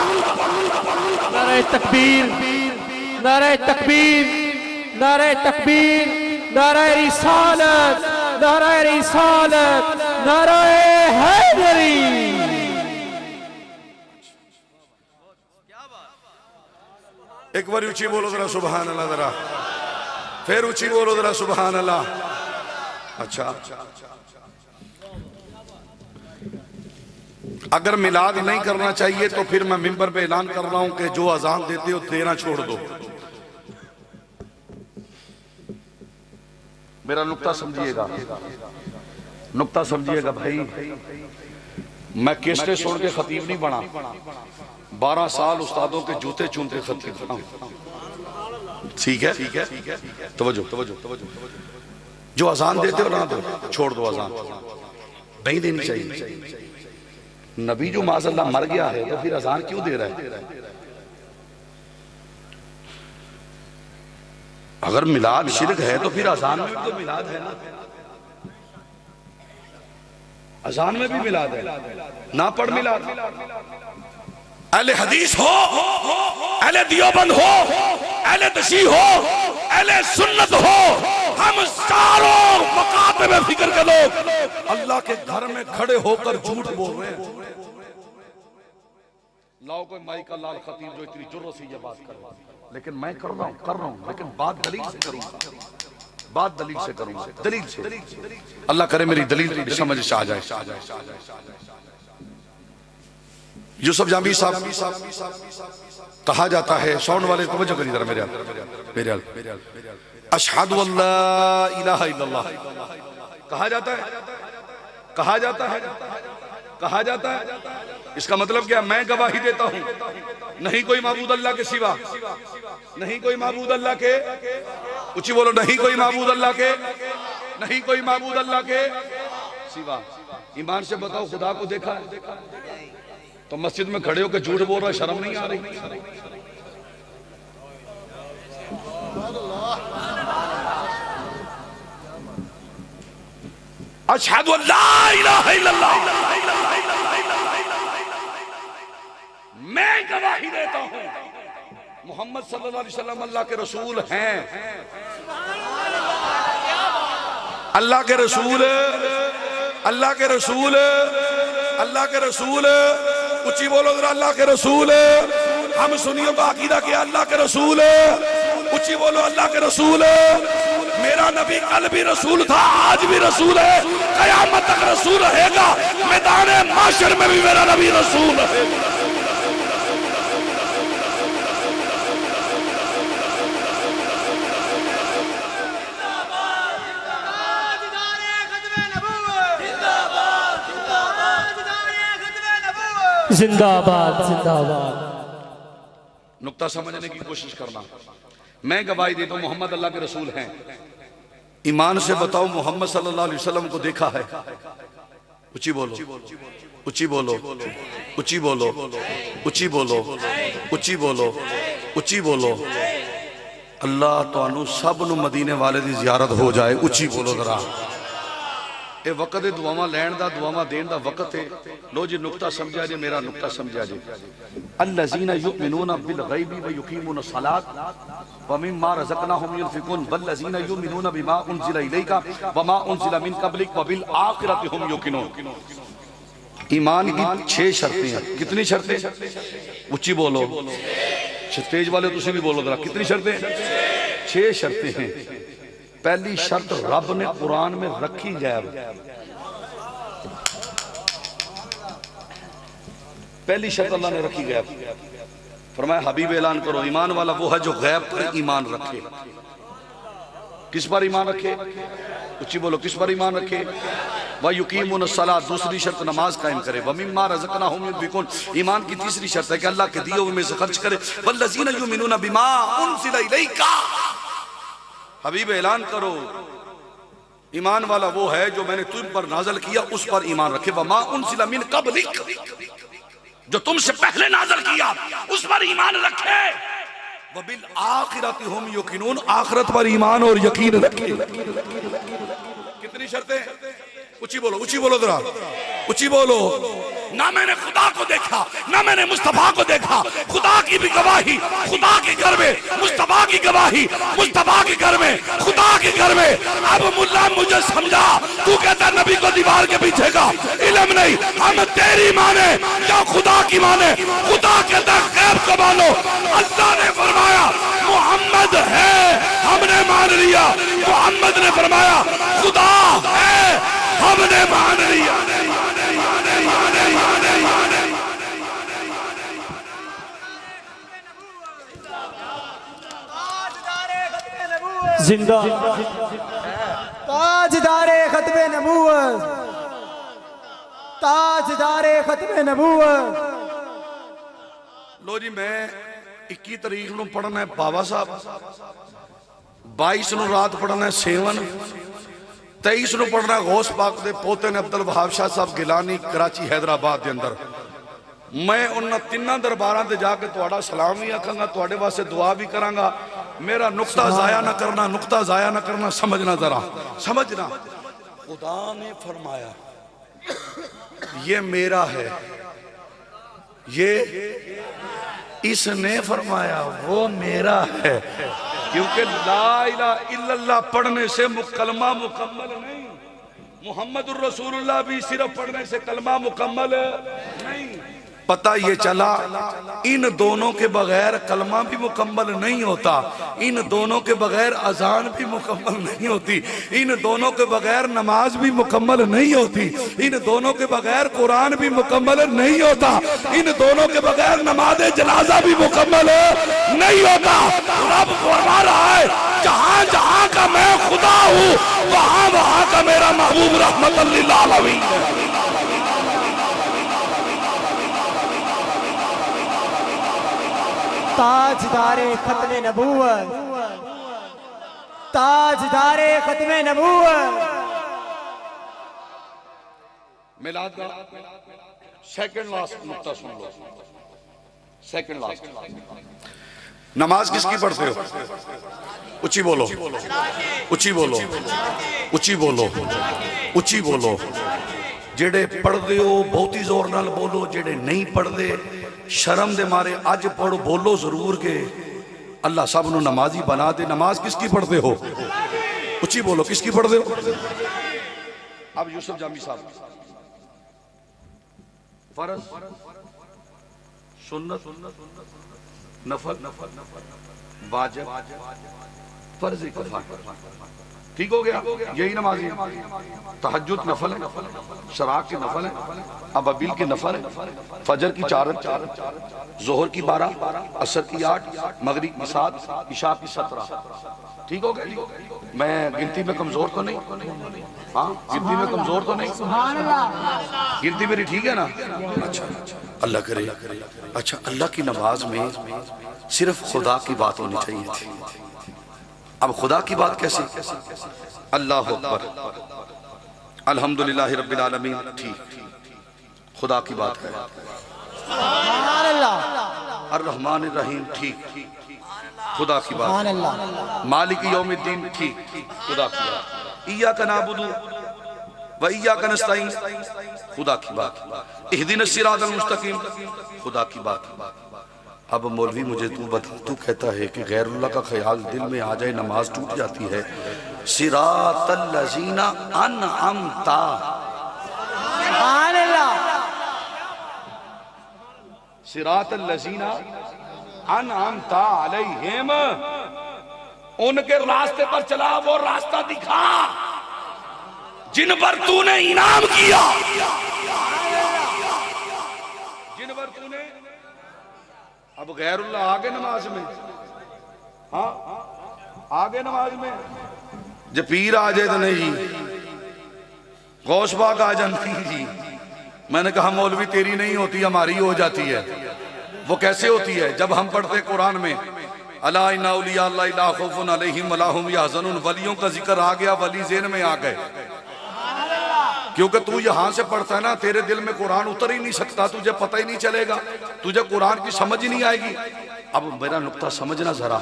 नारे तकबीर, नारे तकबीर, नारे तकबीर, नारे रिसालत, नारे रिसालत, नारे हैदरी। एक बार ऊंची बोलो जरा सुभान अल्लाह, जरा फिर ऊंची बोलो जरा सुभान अल्लाह। अच्छा, अगर मिलाद नहीं करना चाहिए तो फिर मैं मिंबर पे ऐलान कर रहा हूं कि जो अजान देते हो देना छोड़ दो। मेरा नुक्ता समझिएगा, नुक्ता समझिएगा भाई। मैं केसटे छोड़ के खतीब नहीं बना, 12 साल उस्तादों के जूते चूमते खतीब बना। ठीक है, ठीक है, तवज्जो, तवज्जो, तवज्जो। जो अजान देते हो ना दो, छोड़ दो, अजान नहीं देनी चाहिए। नबी जो माज़अल्लाह मर गया है तो फिर अजान क्यों दे रहा है? अगर मिलाद शिरक है तो फिर अजान में भी तो मिलाद है ना, अजान में भी मिलाद है ना। पढ़ मिलाद, अहले हदीस हो, अहले दियोबंद हो, अहले तशी हो, अहले सुन्नत हो, हम सारों मकाते में फिक्र के लोग अल्लाह के घर में खड़े होकर झूठ बोल रहे हैं। लाओ कोई माई का लाल खतीब जो इतनी जुर्रत से ये बात कर रहा है, लेकिन मैं कर रहा हूं, लेकिन बात दलील से करूंगा, बात दलील से करूंगा, दलील से। अल्लाह करे मेरी दलील समझ से आ जाए। यूसुफ जामी साहब कहा जाता है, साउंड वाले तवज्जो करिए जरा मेरे अशहदु अल्ला इलाहा इल्लल्लाह कहा जाता है, कहा जाता है, कहा जाता है। इसका मतलब क्या? मैं गवाही देता हूं नहीं कोई माबूद अल्लाह के सिवा, नहीं कोई माबूद अल्लाह के, ऊंची बोलो, नहीं कोई माबूद अल्लाह के, नहीं कोई माबूद अल्लाह के सिवा। ईमान से बताओ, खुदा को देखा है तो मस्जिद में खड़े होकर झूठ बोल रहा, शर्म नहीं आ रही? अशहदु अल्ला इलाहा इल्लल्लाह, मैं गवाही देता हूं मोहम्मद सल्लल्लाहु अलैहि वसल्लम अल्लाह के रसूल हैं। अल्लाह के रसूल, अल्लाह के रसूल, अल्लाह के रसूल, ऊंची बोलो जरा, अल्लाह के रसूल। हम सुनियों का अकीदा किया, अल्लाह के रसूल, ऊंची बोलो, अल्लाह के रसूल। मेरा नबी कल भी रसूल था, आज भी रसूल है, कयामत तक रसूल रहेगा। मैदान माशर में भी मेरा नबी रसूल है। जिंदाबाद, जिंदाबाद। नुक्ता समझने की कोशिश करना। मैं गवाही देता हूं मोहम्मद अल्लाह के रसूल हैं। ईमान से बताओ, मोहम्मद सल्लल्लाहु अलैहि वसल्लम को देखा है? ऊंची बोलो, ऊंची बोलो, ऊंची बोलो, ऊंची बोलो, ऊंची बोलो, ऊंची बोलो। अल्लाह तुहानू सब नू मदीने वाले दी जियारत हो जाए। ऊंची बोलो जरा। ये वक्त है दुआवां लैण दा, दुआवां देण दा वक्त है। लो जी नुक्ता समझा जे, मेरा नुक्ता समझा जे। अल्लज़ीना युमिनूना बिल गैबि व युकीमूना सलात व मिम्मा रज़क़नाहुम युनफिकून वल्लज़ीना युमिनूना बिमा उनज़िला इलैका व मा उनज़िला मिन क़ब्लिक व बिल आखिरति हुम युक़िनून। ईमान की 6 शर्तें हैं। कितनी शर्तें? ऊंची बोलो, तेज वाले तुसी भी बोलो जरा। कितनी शर्तें? 6 शर्तें हैं। पहली शर्त रब ने कुरान में रखी गैब। पहली शर्त अल्लाह ने रखी गैब। फरमाया हबीब ऐलान करो ईमान वाला वो है जो गैब पर ईमान रखे। किस पर ईमान रखे? ऊंची बोलो, किस पर ईमान रखे? व युकीमुन सलात, दूसरी शर्त नमाज कायम करे। व मिम्मा रज़क़नाहुम युनफिकून, ईमान की तीसरी शर्त है कि अल्लाह के दिए हुए में से खर्च करे। वल्लज़ीना युमिनूना बिमा उनज़िला इलैका, हबीब ऐलान करो ईमान वाला वो है जो मैंने तुम पर नाज़िल किया उस पर ईमान रखे। व मा उनज़िला मिन क़ब्लिक, जो तुमसे पहले नाज़िल किया उस पर ईमान रखे। व बिल आखिरति हुम युक़िनून, आखिरत पर ईमान और यकीन रखे। कितनी शर्तें? ऊंची बोलो, ऊंची बोलो जरा, ऊंची बोलो। ना मैंने खुदा को देखा, ना मैंने मुस्तफा को देखा। खुदा की भी गवाही खुदा के घर में, मुस्तफा की गवाही मुस्तफा के घर में, खुदा के घर में। अब मुल्ला मुझे समझा, तू कहता नबी को दीवार के पीछे का इल्म नहीं। हम तेरी माने या खुदा की माने? खुदा कहता गैब को मानो। अल्लाह ने फरमाया मोहम्मद है, हमने मान लिया। मोहम्मद ने फरमाया खुदा है, हमने मान लिया। जिंदा ताजदारे खत्मे नबूवत, ताजदारे खत्मे नबूवत। लो जी, मैं 21 तारीख नूं पढ़ना है बाबा साहब, 22 नूं रात पढ़ना है सेवन, 23 नूं पढ़ना है गौस पाक दे पोते ने अब्दुल वहाब शाह साहब गिलानी कराची हैदराबाद के अंदर। मैं उन्होंने 3 दरबारां ते जाके तुहाडा सलाम भी आखांगा, तुहाडे वास्ते दुआ भी करांगा। मेरा नुक्ता जाया ना करना, नुक्ता जाया ना करना, समझना जरा, समझना। खुदा ने फरमाया ये मेरा है, ये इसने फरमाया वो मेरा है। क्योंकि ला इलाहा इल्लल्लाह पढ़ने से कलमा मुकम्मल नहीं, मुहम्मदुर रसूलुल्लाह भी सिर्फ पढ़ने से कलमा मुकम्मल नहीं। पता ये चला इन दोनों के बगैर कलमा भी मुकम्मल नहीं होता, इन दोनों के बगैर अजान भी मुकम्मल नहीं होती, इन दोनों के बगैर नमाज भी मुकम्मल नहीं होती, इन दोनों के बगैर कुरान भी मुकम्मल नहीं होता, इन दोनों के बगैर नमाज जनाजा भी मुकम्मल नहीं होता। रब फरमा रहा है जहां जहां का मैं खुदा हूं वहां वहां का मेरा महबूब रहमतुल लिल आलमीन है। ताजदारे खत्मे नबूवत, ताजदारे खत्मे नबूवत। मिलाद का सेकंड लास्ट नुक्ता सुन लो, सेकंड लास्ट। नमाज किसकी पढ़ते हो? ऊंची बोलो, ऊंची बोलो, ऊंची बोलो, ऊंची बोलो। जेड़े पढ़ते हो बहुती जोर नाल बोलो, जेड़े नहीं पढ़ते शर्म दे मारे अज पढ़ो, बोलो जरूर के अल्लाह सब नू नमाजी बना दे। नमाज किसकी पढ़ते हो? ऊंची बोलो, किसकी पढ़ते हो? अब यूसुफ जामी साहब, फर्ज, सुन्नत, नफल, वाजिब, फर्ज, ठीक हो गया? यही नमाज है। तहज्जुद नफल है, शराक के नफल है, अबाबिल के नफल है, फजर की 4, जोहर की 12, असर की 8, मगरिब की 7, इशा की 17। ठीक हो गया? मैं गिनती में कमजोर तो नहीं? हाँ, गिनती में कमजोर तो नहीं? गिनती मेरी ठीक है ना? अच्छा, अल्लाह करे। अच्छा, अल्लाह की नमाज में सिर्फ खुदा की बात होनी चाहिए थी। अब खुदा की बात कैसे? अल्लाह अकबर, अल्हम्दुलिल्लाह रब्बिल आलमीन, ठीक, खुदा की बात है। सुभान अल्लाह, अर्रहमान रहीम, ठीक, खुदा की बात है। मालिक यौमिद्दीन, ठीक, खुदा की बात। इय्याका नअबुदु व इय्याका नस्तईन, खुदा की बात। इहदिनस सिरातल मुस्तकीम, खुदा की बात। अब मौलवी मुझे तू बता, तू कहता है कि गैरुल्लाह का ख्याल दिल में आ जाए नमाज टूट जाती है। सिरातल लजीना अनअमता, सुभान अल्लाह, सिरातल लजीना अनअमता अलैहिम, उनके रास्ते पर चला, वो रास्ता दिखा जिन पर तूने इनाम किया, जिन पर तूने। अब गैरुल्लाह आगे नमाज में, हाँ आगे नमाज में जब पीर आ जाए तो नहीं जी, गौस पाक आ जाती जी। मैंने कहा मौलवी तेरी नहीं होती, हमारी हो जाती है। वो कैसे होती है? जब हम पढ़ते कुरान में अला इन्ना औलिया अल्लाह ला खौफुन अलैहिम वला हुम यहज़नून, वलियों का जिक्र आ गया, वली ज़हन में आ गए। क्योंकि तू यहां से पढ़ता है ना, तेरे दिल में कुरान उतर ही नहीं सकता, तुझे पता ही नहीं चलेगा, तुझे कुरान की समझ ही नहीं आएगी। अब मेरा नुक्ता समझना जरा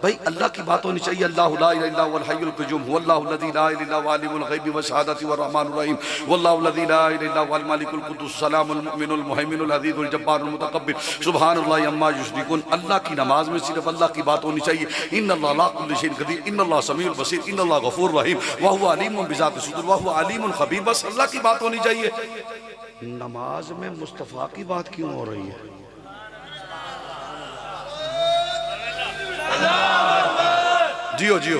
भाई, अल्लाह की बात होनी चाहिए। अल्लाहु ला इलाहा इल्ला हुवल हय्युल क़य्यूम हुवल्लाहु लज़ी ला इलाहा इल्ला हुवा आलिमुल ग़ैबि वश्शहादति वर्रहमानुर रहीम वल्लाहु लज़ी ला इलाहा इल्ला हुवल मलिकुल कुद्दूस सलामुल मुमिनुल मुहैमिनुल अज़ीज़ुल जब्बारुल मुतकब्बिर सुब्हानल्लाहि अम्मा युश्रिकून। अल्लाह की नमाज में सिर्फ अल्लाह की बात होनी चाहिए। इन्नल्लाह ला कुल्लि शैइन क़दीर, इन्नल्लाह समीउल बसीर, इन्नल्लाह गफूरुर रहीम व हुवा अलीमुन बिज़ाति सुदूर व हुवा अलीमुल खबीर। बस अल्लाह की बात होनी चाहिए। नमाज में मुस्तफ़ा की बात क्यों हो रही है? जियो जियो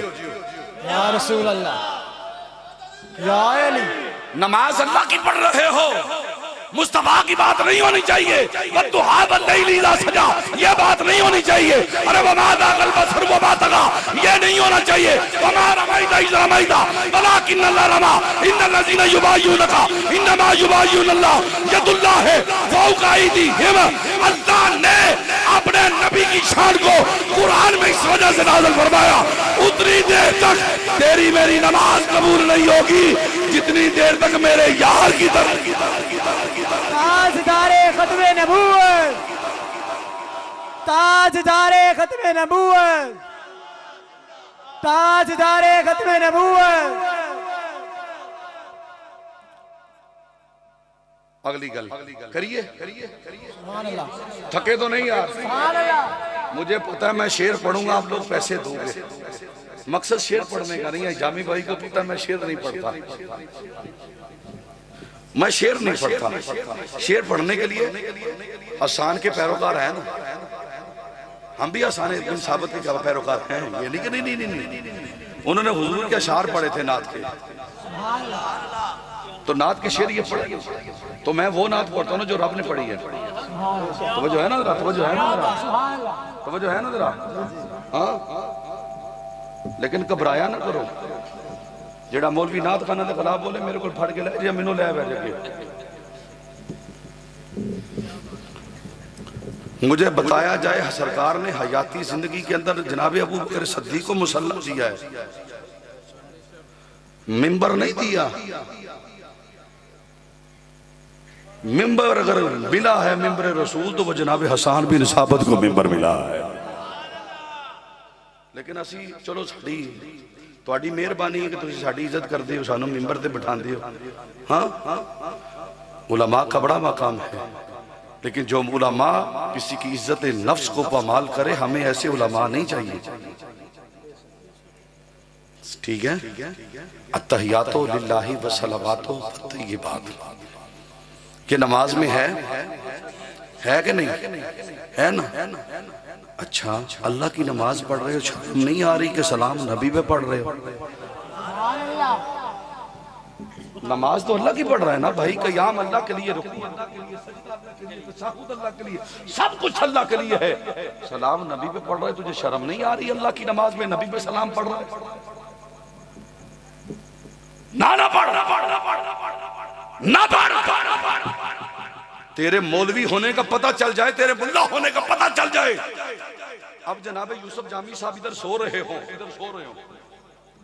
या रसूल अल्लाह, या अली। नमाज अल्लाह की पढ़ रहे हो, मुस्तफा की बात नहीं होनी चाहिए। वद्दुहा वल्लैलि इज़ा सजा, ये बात नहीं होनी चाहिए। अरे वमा ज़ाग़ल बसर वमा तग़ा, ये नहीं होना चाहिए। वमा रमैता इज़ रमैता वलाकिन्नल्लाह रमा, इन्नल लज़ीना युबाय्यूनका इन्नमा युबाय्यूनल्लाह यदुल्लाहि फ़ौक़ा अयदीहिम। अल्लाह ने अपने नबी की शान को कुरान में इस वजह से नाज़िल फरमाया, उतनी देर तक तेरी मेरी नमाज कबूल नहीं होगी जितनी देर तक मेरे यार की तरफ। ताजदारे खत्मे नबूवत, ताजदारे खत्मे नबूवत, ताजदारे खत्मे नबूवत। अगली गल करिए, सुभान अल्लाह, थके तो नहीं यार? सुभान अल्लाह। मुझे पता है मैं शेर पढ़ूंगा, आप लोग पैसे दोगे। मकसद शेर पढ़ने का नहीं है। जामी भाई को पता है मैं शेर नहीं पढ़ता, मैं शेर नहीं पढ़ता। शेर पढ़ने के लिए हसान के पैरोकार हैं ना, हम भी हसान इब्न साबित के पैरोकार हैं। ये नहीं कि नहीं, उन्होंने हुजूर के अशार पढ़े थे नात के, तो नात के शेर ये पढ़े, तो मैं वो नात पढ़ता हूँ ना जो रब ने पढ़ी है। तो जो है ना जरा, तो जो है ना जरा, हाँ। लेकिन घबराया ना करो, जेड़ा मौलवी नात खाना के खिलाफ बोले मेरे को फड़ के ले जा, मैनू ले बैठ के। मुझे बताया जाए सरकार ने हयाती जिंदगी के अंदर जनाब अबू बकर सिद्दीक को मुसल्लम दिया है, मिंबर नहीं दिया। मिंबर अगर मिला है मिंबर रसूल तो वो जनाब हसान बिन साबित को मिंबर मिला है। लेकिन असी चलो साड़ी तुहाडी मेहरबानी है कि तुसीं साडी इज्जत करते हो, सानू मिंबर ते बिठाते हो। हाँ, उलमा का बड़ा मकाम है, लेकिन जो उलमा किसी की इज्जत नफ्स को पामाल करे, हमें ऐसे उलमा नहीं चाहिए। ठीक है, अत्तहियातो लिल्लाहि व सलावातो तय्यिबात कि नमाज में है कि नहीं है ना? अच्छा, अल्लाह की नमाज पढ़ रहे हो, शर्म नहीं आ रही कि सलाम नबी पे पढ़ रहे हो? नमाज तो अल्लाह की पढ़ रहा है ना भाई, क़याम अल्लाह के लिए, रुकू अल्लाह के लिए, सजदा अल्लाह के लिए, तशहुद अल्लाह के लिए, सब कुछ अल्लाह के लिए है। सलाम नबी पे पढ़ रहे हो, तुझे शर्म नहीं आ रही अल्लाह की नमाज में नबी पे सलाम पढ़ रहा है? ना पढ़, तेरे मौलवी होने का पता चल जाए, तेरे मुल्ला होने का पता चल जाए। अब जनाब यूसुफ जामी साहब इधर सो रहे हो,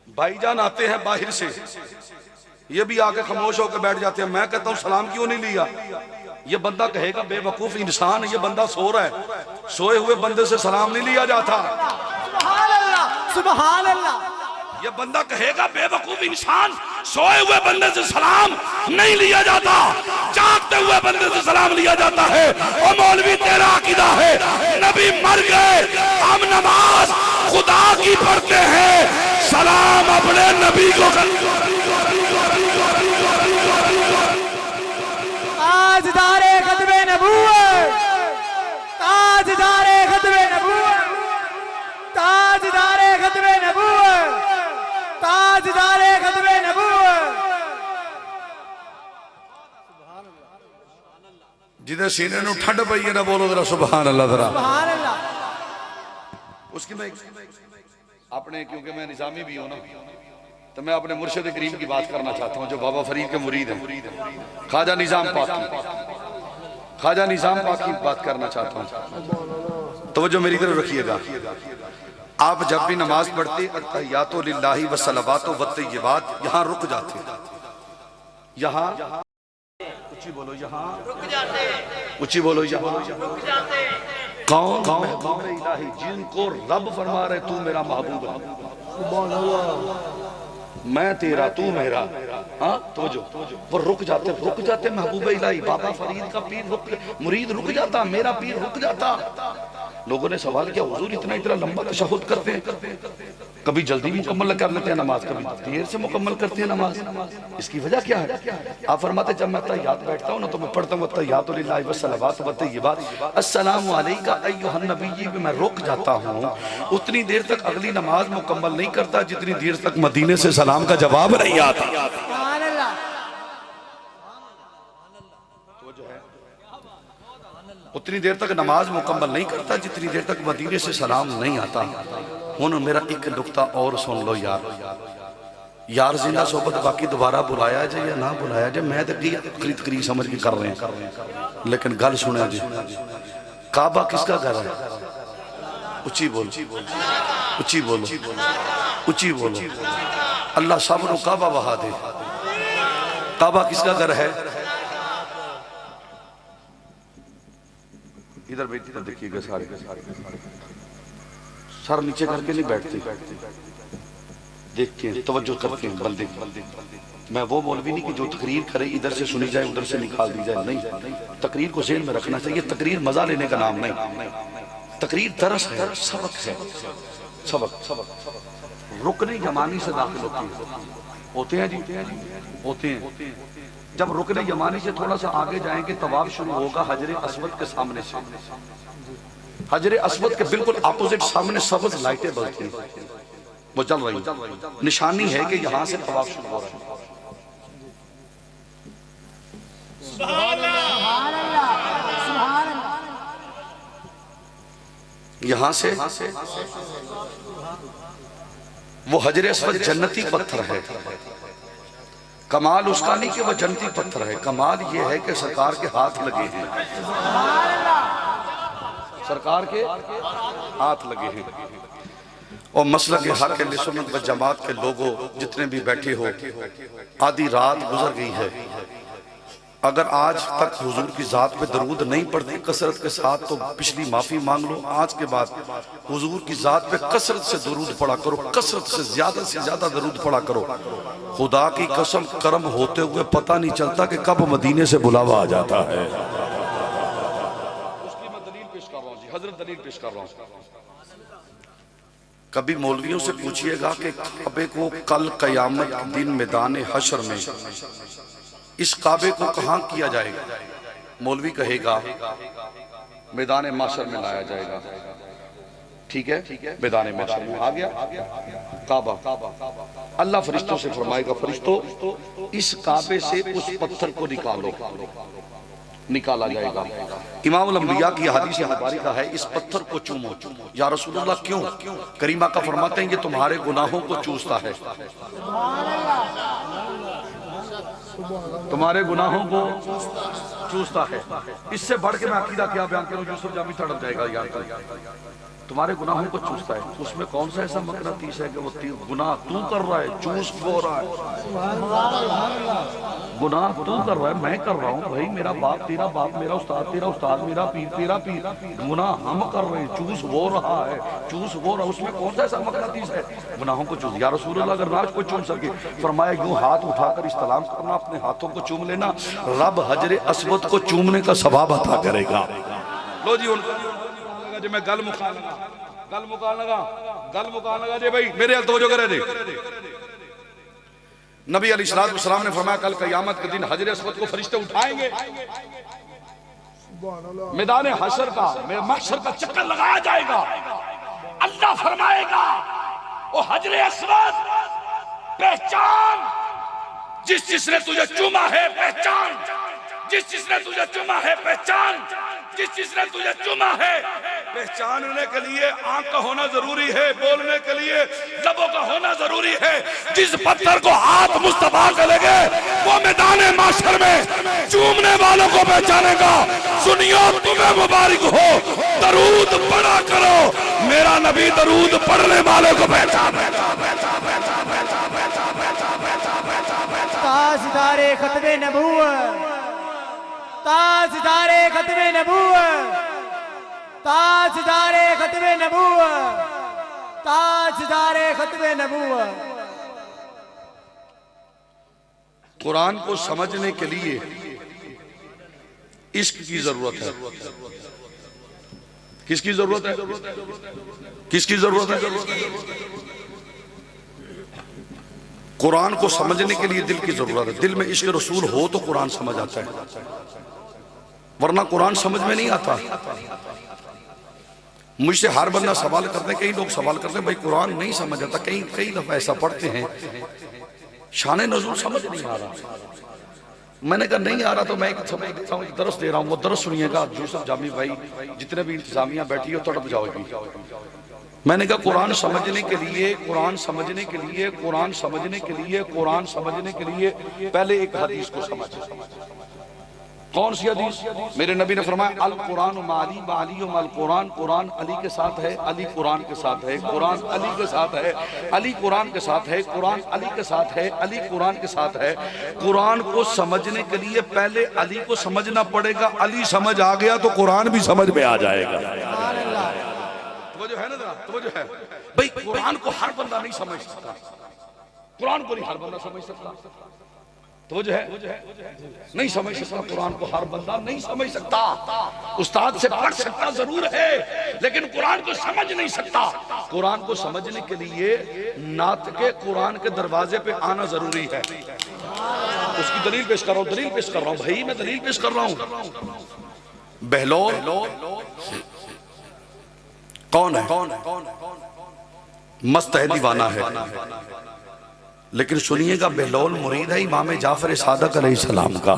भाईजान आते हैं बाहर से, ये भी आके खामोश होकर बैठ जाते हैं। मैं कहता हूँ सलाम क्यों नहीं लिया? ये बंदा कहेगा बेवकूफ इंसान, ये बंदा सो रहा है, सोए हुए बंदे से सलाम नहीं लिया जाता। सुभान अल्लाह, सुभान अल्लाह। ये बंदा कहेगा बेवकूफ इंसान, सोए हुए बंदे से सलाम नहीं लिया जाता, जागते हुए बंदे से सलाम लिया जाता है। और मौलवी तेरा अकीदा है नबी मर गए, हम नमाज खुदा की पढ़ते हैं, सलाम अपने नबी को ताजदारे खत्मे नबूवत, ताजदारे खत्मे नबूवत, ताजदारे खत्मे नबूवत, ताजदारे खत्मे नबूवत। जिधर सीने नु ठंड पई है ना बोलो जरा सुभान अल्लाह जरा। सुभान अल्लाह। उसकी मैं अपने, क्योंकि मैं निजामी भी हूं ना, तो मैं अपने मुर्शिद करीम की बात करना चाहता हूं जो बाबा फरीद के मुरीद हैं, ख्वाजा निजाम पाक की, ख्वाजा निजाम पाक की बात करना चाहता हूं। तो जो मेरी तरफ रखिएगा, आप जब भी नमाज पढ़ते अत्तहियातु लिल्लाहि व सलावातु व तय्यिबात, यहाँ रुक जाते, यहाँ ऊंची बोलो, यहाँ ऊंची बोलो, यहाँ कौन महबूब इलाही जिनको रब फरमा रहे तू मेरा महबूब है, मैं तेरा तू मेरा, हाँ तो जो वो रुक जाते महबूब इलाही। बाबा फरीद का पीर मुरीद रुक जाता, मेरा पीर रुक जाता। लोगों ने सवाल किया हुजूर इतना लंबा तशहुद करते हैं, कभी जल्दी मुकम्मल कर लेते हैं नमाज, कभी देर से मुकम्मल करते हैं नमाज, इसकी वजह क्या है? आप फरमाते जब मैं तहियात बैठता हूँ ना तो मैं पढ़ता हूँ तहियातु लिल्लाहि व सलावातु व तय्यिबात, अस्सलामु अलैका अय्युहन नबी, मैं रुक जाता हूँ। उतनी देर तक अगली नमाज मुकम्मल नहीं करता जितनी देर तक मदीने से सलाम का जवाब नहीं आता। सुभान अल्लाह। उतनी देर तक नमाज मुकम्मल नहीं करता जितनी देर तक मदीने से सलाम नहीं आता। हुन मेरा एक नुक्ता और सुन लो यार, यार जिंदा सोबत बाकी दोबारा बुलाया जाए या ना बुलाया जाए, मैं तो खरीद खरीद समझ के कर रहे हैं, लेकिन गल सुने जी, काबा किसका घर है? उची बोलो, उची बोलो, उची बोलो। अल्लाह सब को काबा बहा दे। काबा किसका घर है? इधर बैठी तो देखिएगा सारे सर नीचे करके नहीं बैठते, देखते हैं, तवज्जो करते हैं बंदे। मैं वो मौलवी नहीं कि जो तकरीर करे इधर से सुनी जाए उधर से निकाल दी जाए, नहीं, तकरीर को ज़हन में रखना चाहिए। तकरीर मजा लेने का नाम नहीं, तकरीर दरस है, सबक है, सबक। रुकने यमानी से दाखिल होते हैं जी, होते हैं। जब रुकने यमानी से थोड़ा सा आगे जाएंगे तवाफ शुरू होगा हजरे अस्वद के सामने से, हजरे अस्वद के बिल्कुल अपोजिट सामने सबज लाइटें बलती हैं, वो चल रही, निशानी है कि यहां से तवाफ शुरू हो रहा है। यहां से वो हजरे अस्वद जन्नती पत्थर है। कमाल उसका नहीं कि वह जन्नती पत्थर है, कमाल ये है कि सरकार के हाथ लगे हैं, सरकार के हाथ लगे हैं। और मसलक हक अहले सुन्नत व जमात के लोगों जितने भी बैठे हो, आधी रात गुजर गई है, अगर आज तक हुजूर की जात पे दरूद नहीं पढ़ते कसरत के साथ तो पिछली माफी मांग लो। आज के बाद हुजूर की जात पे कसरत से दरूद पढ़ा करो, कसरत से ज्यादा दरूद पढ़ा करो। खुदा की कसम कर्म होते हुए पता नहीं चलता कि कब मदीने से बुलावा आ जाता है। उसकी मैं दलील पेश कर रहा हूं जी, हजरत दलील पेश कर रहा हूं। कभी मौलवियों से पूछिएगा कि काबे को कल कयामत दिन मैदान हशर में इस काबे को कहां किया जाएगा? मौलवी कहेगा मैदान माशर में लाया जाएगा। ठीक है, मैदान माशर में आ गया काबा। अल्लाह फरिश्तों से फरमाएगा, फरिश्तों इस काबे से उस पत्थर को निकालो, निकाला जाएगा। इमामुल अंबिया की हदीस मुबारका है, इस पत्थर को चूमो। या रसूलुल्लाह क्यों? करीमा का फरमाते हैं ये तुम्हारे गुनाहों को चूसता है, तुम्हारे गुनाहों को चूसता है। इससे बढ़ के मैं अकीदा क्या बयान करूं, यूसुफ जामी तड़प जाएगा यार। तुम्हारे गुनाहों को चूसता है, उसमें कौन सा ऐसा मकनातीस है कि वो गुनाह तू कर रहा है, चूस वो रहा है। गुनाह तू कर रहा है, मैं कर रहा हूँ भाई, मेरा बाप तेरा बाप, मेरा उस्ताद तेरा उस्ताद, मेरा पीर तेरा पीर, गुनाह हम कर रहे हैं, चूस वो रहा है, चूस वो रहा है, उसमें कौन सा ऐसा मकनातीस है गुनाहों को चूस। या रसूल अल्लाह अगर नाज को चूम सके, फरमाया यूं हाथ उठाकर इस्तलाम करना, अपने हाथों को चूम लेना, रब हजरे अस्वद को चूमने का सवाब अता करेगा। लो जी उनको जी मैं गल मुकान लगा जी भाई मेरे हल तवज्जो करे जी। नबी अलैहिस्सलाम ने फरमाया कल क़यामत के दिन हजरे अस्वद को फरिश्ते उठाएंगे, मैदान हशर का महशर का चक्कर लगाया जाएगा। अल्लाह फरमाएगा ओ हजरे अस्वद पहचान, जिसने तुझे चूमा है पहचान, जिसने तुझे चूमा है पहचान, जिसने तुझे चूमा है पहचानने के लिए आंख का होना जरूरी है, बोलने के लिए लबों का होना जरूरी है। जिस पत्थर को हाथ मुस्तफा का लगे वो मैदान माशर में चूमने वालों को पहचानेगा। सुनियो तुम्हें मुबारक हो, दरूद पढ़ा करो, मेरा नबी दरूद पढ़ने वालों को पहचानेगा। ताजदारे खत्मे नबूवत, ताजदारे खत्मे नबूवत, ताजदारे खत्मे नबूवत, ताजदारे खत्मे नबूवत। कुरान को समझने के लिए इश्क की जरूरत है। किसकी जरूरत है? किसकी जरूरत है? कुरान को समझने के लिए दिल की जरूरत है। दिल में इश्क रसूल हो तो कुरान समझ आता है, वरना कुरान समझ में नहीं आता। मुझसे हर बंदा सवाल करते हैं, कई लोग सवाल करते हैं भाई कुरान नहीं समझ आता। कई दफा ऐसा पढ़ते हैं शान नज़ूल समझ नहीं आ रहा। मैंने कहा नहीं आ रहा तो मैं दरस दे रहा हूँ, वो दरस सुनिएगा। यूसुफ जामी भाई जितने भी इंतजामिया बैठी हो तड़प जाओगी। मैंने कहा कुरान समझने के लिए, कुरान समझने के लिए, कुरान समझने के लिए, कुरान समझने के लिए पहले एक हदीस को समझ। कौन सी हदीस? मेरे नबी ने फरमाया अल कुरान माली वाली अल कुरान, कुरान अली के साथ है, अली कुरान के साथ है, कुरान अली के साथ है, अली कुरान के साथ है, कुरान अली के साथ है, अली कुरान के साथ है। कुरान को समझने के लिए पहले अली को समझना पड़ेगा। अली समझ आ गया तो कुरान भी समझ में आ जाएगा। वो जो है ना, वो जो है भाई कुरान को हर बंदा नहीं समझ सकता, कुरान को नहीं हर बंदा समझ सकता। तो वो जो है नहीं समझ सकता, कुरान को हर बंदा नहीं समझ सकता। उस्ताद से पढ़ सकता जरूर है लेकिन कुरान को समझ नहीं सकता। कुरान को समझने के लिए नात के कुरान के दरवाजे पे आना जरूरी है। उसकी दलील पेश कर रहा हूँ, दलील पेश कर रहा हूँ भाई, मैं दलील पेश कर रहा हूँ। बहलोल कौन है? मस्त है, दीवाना है, लेकिन सुनिएगा बहलोल मुरीद है इमाम जाफर सादक अलैहिस्सलाम का।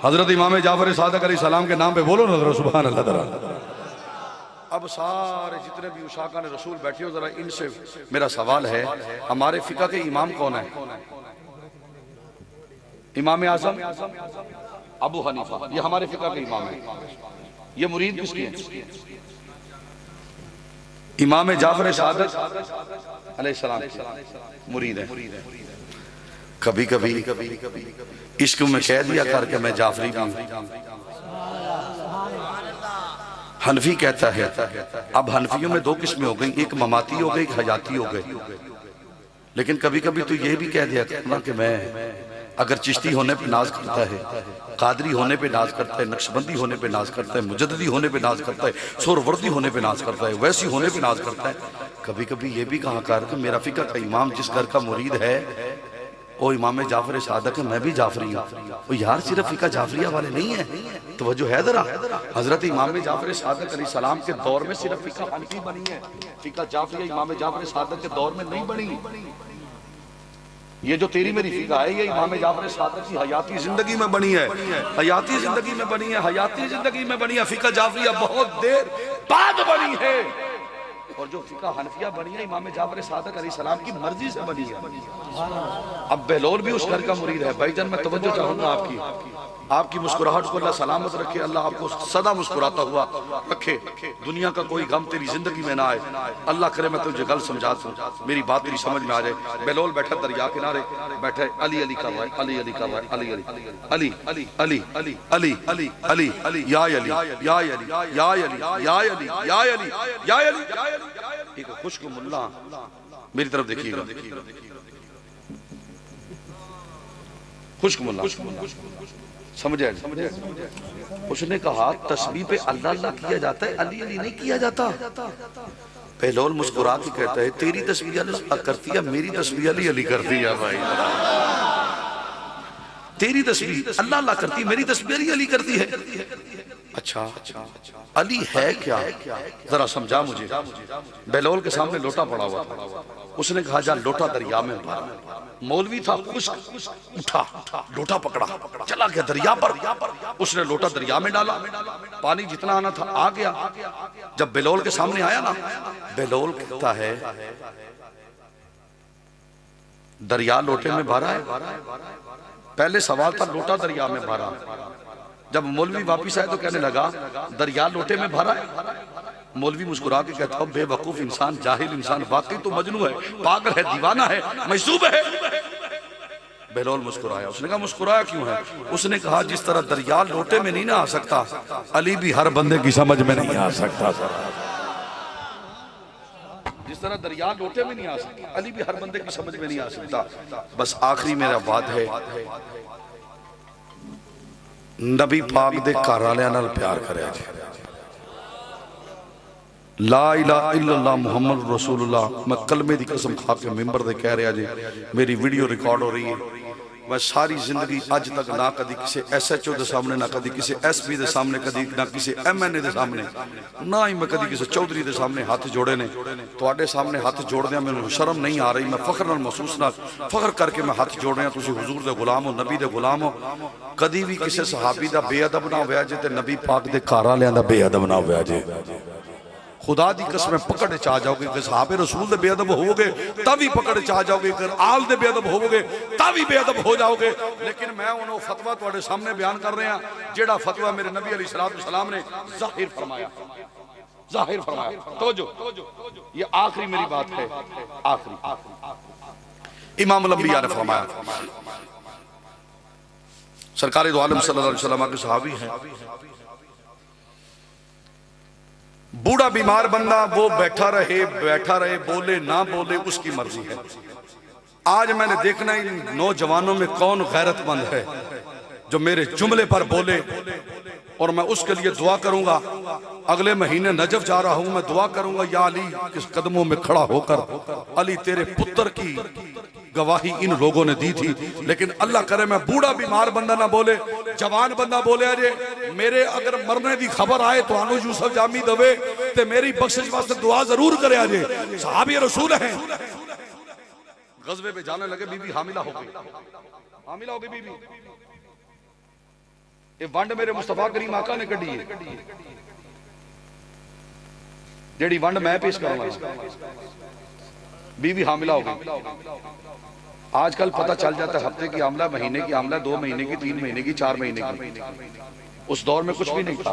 हजरत इमाम जाफर सादक अलैहिस्सलाम के नाम पे बोलो ना सुभान अल्लाह। अब सारे जितने भी उशाका ने रसूल बैठे हो, जरा इनसे मेरा सवाल है, हमारे फिका के इमाम कौन है? इमाम आजम अबू हनीफा, ये हमारे फिका के इमाम है। ये मुरीद किसकी है? इमाम जाफर सादक अलैहिस्सलाम मुरीद है। कभी कभी इश्क में कह दिया करके मैं जाफरी भी हूं। हनफी कहता है, अब हनफियों में दो किस्में हो गई, एक ममाती हो गई, एक हयाती हो गई। लेकिन कभी कभी तो ये भी कह दिया करना कि मैं अगर चिश्ती होने पे नाज करता है, कादरी होने पे नाज करता है, नक्शबंदी होने पे नाज करता है, मुजद्दिदी होने पे नाज करता है, सोहरवर्दी होने पे नाज करता है, वैसी होने पे नाज करता है। कभी कभी ये भी कहा कर कि मेरा फिका का इमाम जिस घर का मुरीद है वो इमाम जाफर सादक है, मैं भी जाफरी हूँ। वो यार सिर्फ फिका जाफरिया वाले नहीं है, तवज्जो है जरा। हजरत इमाम जाफर सादक अलैहिस्सलाम के दौर में सिर्फ फिका हनफी बनी है, फिका जाफरिया इमाम जाफर सादक के दौर में नहीं बनी। ये जो तेरी मेरी फिका है ये इमाम जाफर सादक की हयाती जिंदगी में बनी है, हयाती जिंदगी में बनी है, हयाती जिंदगी में बनी है। फिका जाफरिया बहुत देर बाद बनी है, और जो फिका हनफिया बनी है इमाम जाफर सादक अलैहिस्सलाम की मर्जी से बनी है। अब बहलोल भी उस घर का मुरीद है। भाईजान मैं तवज्जो चाहूंगा आपकी, आपकी मुस्कुराहट को अल्लाह सलामत रखे, अल्लाह आपको सदा मुस्कुराता हुआ रखे, दुनिया का कोई गम तेरी जिंदगी में ना आए। अल्लाह करे मैं तुझे गल समझा दूं, मेरी बात तेरी समझ में आ जाए। बेलोल बैठा दरिया किनारे, बैठे अली अली कर रहा है, अली अली कर रहा है, अली अली अली अली अली अली अली अली अली अली या अली या अली या अली या अली या अली या अली। एक खुश्क मुल्ला मेरी तरफ देखिएगा, खुश्क मुल्ला समझे। उसने कहा तस्बीह पे अल्लाह अल्लाह किया जाता है, अली अली नहीं किया जाता। बेलोल मुस्कुरा के कहता है तेरी तस्बीह अल्लाह करती है, मेरी तस्बीह अली अली करती है भाई। तेरी तस्बीह अल्लाह अल्लाह करती है, मेरी तस्बीह अली अली करती है। अच्छा अली है क्या, जरा समझा मुझे। बेलोल के सामने लोटा पड़ा हुआ था, उसने कहा जा लोटा दरिया में भर। मौलवी था, उठा लोटा पकड़ा, चला गया दरिया पर। उसने लोटा दरिया में डाला, पानी जितना आना था आ गया। जब बेलोल के सामने आया ना, बेलोल कहता है दरिया लोटे में भरा है। पहले सवाल था लोटा दरिया में भरा। जब मौलवी वापिस आए तो कहने लगा दरिया लोटे में भरा है। मौलवी मुस्कुरा के कहता हूं बेवकूफ इंसान, जाहिल इंसान, वाकई तो मजनू है, पागल है, दीवाना है, मजसूब है। बेलोल मुस्कुराया। उसने कहा मुस्कुराया क्यों है? उसने कहा जिस तरह दरिया लोटे में नहीं ना आ सकता, अली भी हर बंदे की समझ में नहीं आ सकता। जिस तरह दरिया लोटे में नहीं आ सकता, अली भी हर बंदे की समझ में नहीं आ सकता। बस आखिरी मेरा बात है, नबी पाक दे घर वालियां नाल प्यार करें। ला इलाहा इल्लल्लाह मुहम्मद रसूलुल्लाह। मैं कलमे दी कसम खा के मिंबर दे कह रहा जी, मेरी वीडियो रिकॉर्ड हो रही है। मैं सारी जिंदगी अज तक ना कभी किसी SHO के सामने, ना कभी किसी SP के सामने, कभी ना किसी MNA के सामने, ना ही मैं कभी किसी चौधरी के सामने हाथ जोड़े ने। तुहाडे सामने हाथ जोड़दे मैनूं शर्म नहीं आ रही। मैं फखर नाल महसूस ना फखर करके मैं हाथ जोड़ रहा। तुसीं हुजूर दे गुलाम हो, नबी दे गुलाम हो। कभी भी किसी सहाबी दा बेअदब ना होया जे ते नबी पाक दे घर वालियां दा बेअदब ना होया जे। खुदा दी कसम पकड़ च आ जाओगे कि साहबे रसूल दे बेअदब होवोगे तब भी पकड़ च आ जाओगे, अगर आल दे बेअदब होवोगे तब भी बेअदब हो जाओगे। लेकिन मैं उन्होंने फतवा तुहाडे सामने बयान कर रहा, जेड़ा फतवा मेरे नबी अलैहिस्सलाम ने जाहिर फरमाया, जाहिर फरमाया। तवज्जो, ये आखिरी मेरी बात है, आखिरी। इमाम अल-अंबिया ने फरमाया, सरकार दो आलम सल्लल्लाहु अलैहि वसल्लम के सहाबी हैं। बूढ़ा बीमार बंदा वो बैठा रहे, बोले ना बोले उसकी मर्जी है। आज मैंने देखना इन नौजवानों में कौन गैरतमंद है जो मेरे जुमले पर बोले, और मैं उसके लिए दुआ करूंगा। अगले महीने नजफ जा रहा हूं, मैं दुआ करूंगा या अली किस कदमों में खड़ा होकर अली तेरे पुत्र की गवाही इन लोगों ने दी थी। लेकिन अल्लाह करे मैं बूढ़ा बीमार बंदा ना बोले, जवान बंदा बोले अजे मेरे अगर मरने की खबर आए तो आनु यूसुफ जामी दवे ते मेरी बख्शिश वास्ते दुआ जरूर करे। अजे सहाबी रसूल हैं। गज़वे पे जाने लगे, बीबी हामिला हो गई बीबी। ये वंड मेरे मुस्तफा करीम आका ने कढ़ी है, जेड़ी वंड मैं पेश करूंगा। बीबी हामिला हो गई। आजकल पता चल जाता है हफ्ते की आमला, महीने की आमला, 2 महीने की, 3 महीने की, 4 महीने की। उस दौर में कुछ भी नहीं था।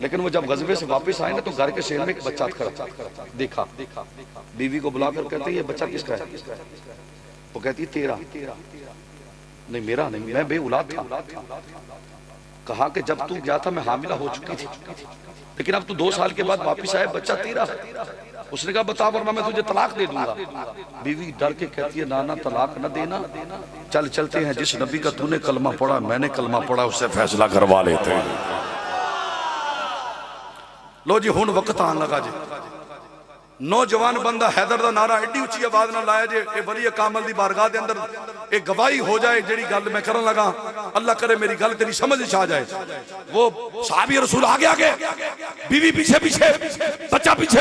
लेकिन वो जब गज़वे से वापस आए ना तो घर के शेर में एक बच्चा खड़ा देखा। बीवी को बुलाकर कहते ये बच्चा किसका है? वो कहती तेरा। नहीं मेरा नहीं, मैं बेऔलाद था। कहा कि जब तू गया था मैं हामिला हो चुकी थी, लेकिन अब तू 2 साल के बाद वापिस आए, बच्चा तेरा। उसने कहा बता वरना मैं तुझे तलाक दे दूंगा। बीवी डर के कहती है ना तलाक न देना, चल चलते हैं, जिस नबी का तूने कलमा पढ़ा मैंने कलमा पढ़ा उससे फैसला करवा लेते हैं। लो जी हुण वक्त आन लगा जी। नौजवान बंदा हैदर दा नारा एडी उच्ची आवाज ना लाया जे ए वली कामल दी बारगाह दे अंदर एक गवाही हो जाए जेड़ी गल मैं करन लगा। अल्लाह करे मेरी गल तेरी समझ च आ जाए। वो सहाबी रसूल आगे, बीवी पीछे, बच्चा पीछे।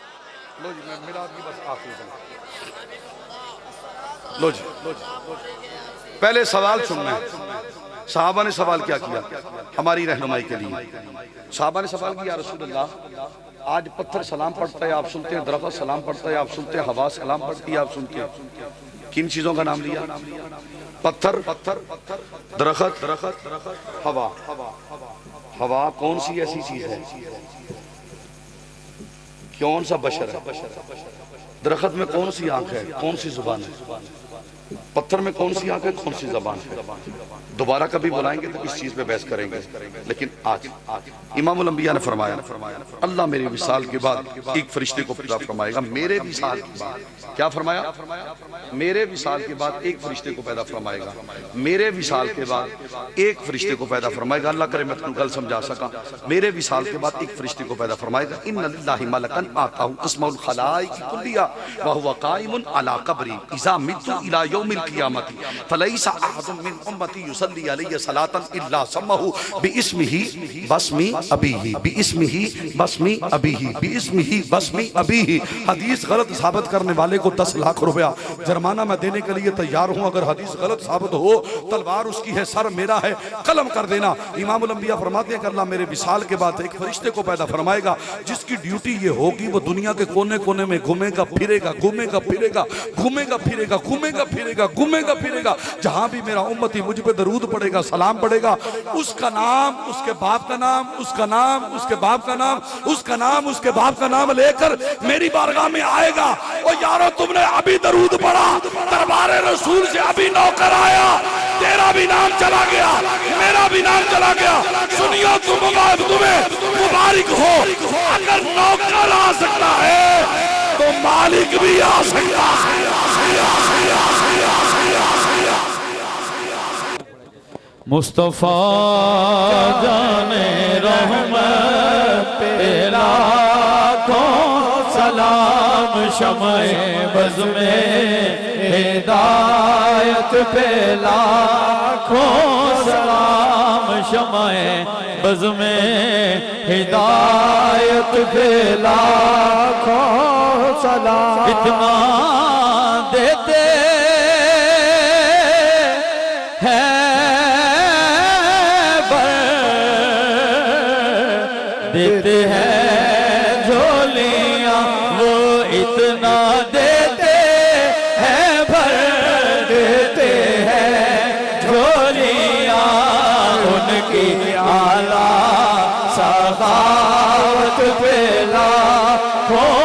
लो जी, मैं मिलाद की बस आखिरी से लो जी। पहले सवाल सुनना है। साहबा ने सवाल क्या किया हमारी रहनुमाई के लिए? साहबा ने सवाल किया, रसूलुल्लाह आज पत्थर सलाम पढ़ता है आप सुनते हैं, दरख्त सलाम पढ़ता है आप सुनते हैं, हवा सलाम पढ़ती है आप सुनते हैं। किन चीजों का नाम लिया? पत्थर, दरख्त, हवा। हवा कौन सी ऐसी चीज है? कौन सा बशर है? दरख्त में कौन सी आंख है, कौन सी जुबान है? पत्थर में कौन सी आंख है, कौन सी जबान है? दोबारा कभी बुलाएंगे तो इस चीज पे बहस करेंगे। लेकिन आज इमामुल अंबिया ने फरमाया, अल्लाह मेरे विसाल के बाद एक फरिश्ते को पैदा फरमाएगा। मेरे विसाल के बाद क्या फरमाया? मेरे विसाल के बाद एक फरिश्ते को पैदा फरमाएगा। मेरे विसाल के बाद एक फरिश्ते को पैदा फरमाएगा। अल्लाह करे मैं तुम कल समझा सका। मेरे विसाल के बाद एक फरिश्ते को पैदा फरमाएगा। इन्ना लिल्लाहि मलकन आताहु अस्माउल खलाइक कुल्लिया व हुवा काइमुन अला कब्री इज़ा मितु इला यौमिल क़ियामति फलैसा अहदुम मिन उम्मती युसल्ली अलैहि सलातन इल्ला सम्महु बिइस्मिही बस्मी अबीही बिइस्मिही बस्मी अबीही बिइस्मिही बस्मी अबीही। हदीस गलत साबित करने वाले को 10 लाख रुपया जुर्माना मैं देने के लिए तैयार हूं। अगर हदीस गलत साबित हो, तलवार उसकी है, सर मेरा है, कलम कर देना। इमामुल अंबिया फरमाते हैं कि अल्लाह मेरे विसाल के बाद एक फरिश्ते को पैदा फरमाएगा जिसकी ड्यूटी ये होगी वो दुनिया के कोने कोने में घूमेगा फिरेगा, घूमेगा फिरेगा, घूमेगा फिरेगा, घूमेगा फिरेगा, घूमेगा फिरेगा। जहां भी मेरा उम्मती मुझ पे दरूद पड़ेगा, सलाम पड़ेगा, उसका नाम, उसके बाप का नाम, उसका नाम, उसके बाप का नाम, उसका नाम, उसके बाप का नाम लेकर मेरी बारगाह में आएगा। और यारो तुमने अभी दरूद पढ़ा, दरबारे रसूल से अभी नौकर आया, तेरा भी नाम चला गया, मेरा भी नाम चला गया। सुनियो तुम्हें मुबारक हो। अगर नौकर आ सकता है तो मालिक भी आ सकता है। मुस्तफा जाने रहमत पे लाखों सलाम, शमए बज़ में हिदायत पे लाखों सलाम, शमए बज़ में हिदायत पे लाखों सलाम। इतना देते देते हैं झोलियां, वो इतना देते हैं भर देते हैं झोलियां। उनकी आला सखावत पे लाखों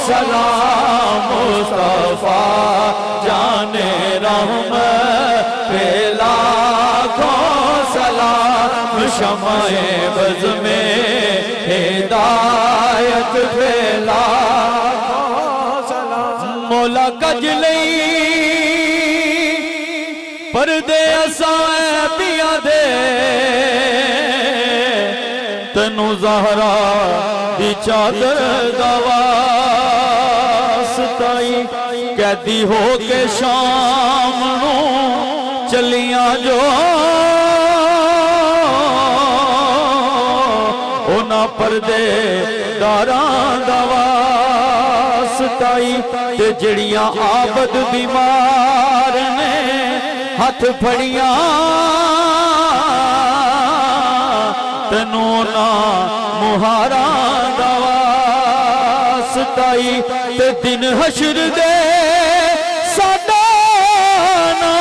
सलाम। मुस्तफा जाने रहमत पे लाखों सलाम, शमए बज़ में हिदायत फैला मौला कजलई परदे असां पिया दे तनु ज़हरा दी चादर दवासताई कैदी हो के शाम नू चलियां जो परदे दारां दवासताई ते जड़ियां आबद बीमार ने हथ फड़ियां तैनू ना मुहारा दवासताई ते दिन हशर दे साडा ना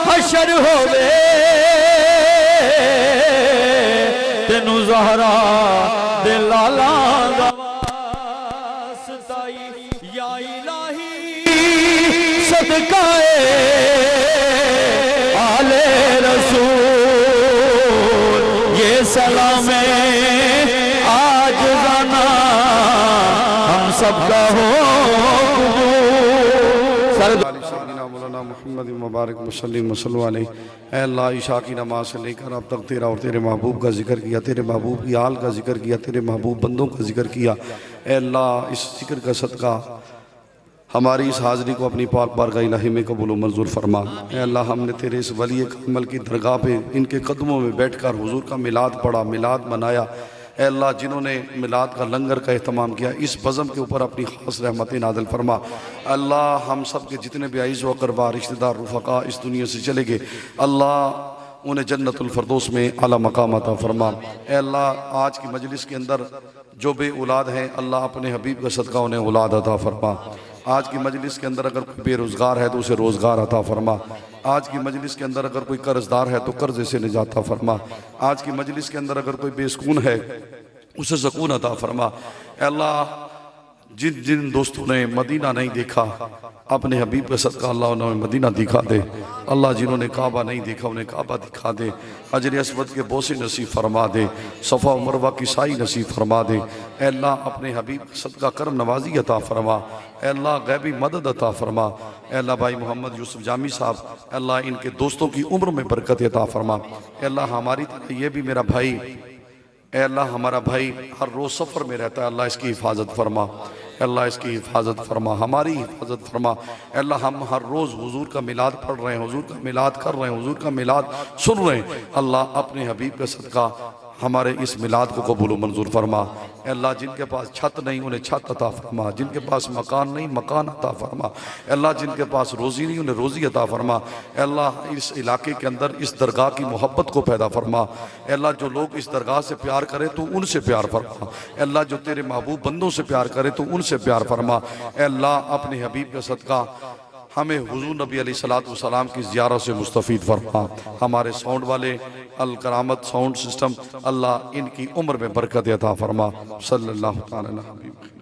हशर होवे तेनू ज़हरा दे लाला दवासताई। या इलाही सदकाए आले रसूल ये सलामे आज जाना हम सबका हो मोहम्मद मुबारक मुसल्लिम मुसल्लु अलैहि। ऐ अल्लाह इशा की नमाज से लेकर अब तक तेरा और तेरे महबूब का जिक्र किया, तेरे महबूब की हाल का जिक्र किया, तेरे महबूब बंदों का जिक्र किया। ऐ अल्लाह इस जिक्र का सदका हमारी इस हाज़री को अपनी पाक बारगाह इलाही में कबूल मंजूर फरमा। ऐ अल्लाह हमने तेरे इस वली कमल की दरगाह पे इनके कदमों में बैठ कर हुजूर का मिलाद पढ़ा, मिलाद मनाया। ए अल्लाह जिन्होंने मिलाद का लंगर का एहतमाम किया, इस बज़म के ऊपर अपनी ख़ास रहमत नाज़िल फरमा। अल्लाह हम सब के जितने भी आइज़ व अक़रबा रिश्तेदार रुफ़क़ा इस दुनिया से चले गए, अल्लाह उन्हें जन्नतुल फ़िरदौस में आला मकाम अता फरमा। ए अल्लाह आज की मजलिस के अंदर जो बे औलाद हैं, अल्लाह अपने हबीब का सदका उन्हें औलाद अता फरमा। आज की मजलिस के अंदर अगर कोई बेरोज़गार है तो उसे रोज़गार अता फरमा। आज की मजलिस के अंदर अगर कोई कर्जदार है तो कर्ज़े से निजात अता फरमा। आज की मजलिस के अंदर अगर कोई बेसकून है उसे सुकून अता फरमा। अल्लाह जिन जिन दोस्तों ने मदीना नहीं देखा, अपने हबीब का सदका अल्लाह उन्हें मदीना दिखा दे। अल्लाह जिन्होंने काबा नहीं देखा उन्हें काबा दिखा दे। अजर अस्वद के बोसे नसीब फरमा दे। सफ़ा मरवा की साई नसीब फरमा दे। अल्लाह अपने हबीब का सदका करम नवाजी अता फरमा। अल्लाह गैबी मदद अता फरमा। अल्लाह भाई मोहम्मद यूसुफ जामी साहब, अल्लाह इनके दोस्तों की उम्र में बरकत अता फरमा। अल्लाह हमारी तरह ये भी मेरा भाई, अल्लाह हमारा भाई हर रोज़ सफ़र में रहता है, अल्लाह इसकी हिफाजत फरमा। अल्लाह इसकी हिफाजत फरमा, हमारी हिफाजत फरमा। अल्लाह हम हर रोज़ हुजूर का मिलाद पढ़ रहे हैं, हुजूर का मिलाद कर रहे हैं, हुजूर का मिलाद सुन रहे हैं। अल्लाह अपने हबीब का सदका हमारे इस मिलाद को कबूल मंजूर फरमा। अल्लाह जिनके पास छत नहीं उन्हें छत अता फरमा, जिनके पास मकान नहीं मकान अता फरमा। अल्लाह जिनके पास रोज़ी नहीं उन्हें रोज़ी अता फरमा। अल्लाह इस इलाके के अंदर इस दरगाह की मोहब्बत को पैदा फरमा। अल्लाह जो लोग इस दरगाह से प्यार करें तो उनसे प्यार फरमा। अल्लाह जो तेरे महबूब बंदों से प्यार करे तो उनसे प्यार फरमा। अल्लाह अपने हबीब का सदका हमें हुजूर नबी अलैहिस्सलातु वस्सलाम की ज़ियारत से मुस्तफ़ीद फरमा। हमारे साउंड वाले अल करामत साउंड सिस्टम, अल्लाह इनकी उम्र में बरकत अता फरमा। सल्लल्लाहु अलैहि वसल्लम।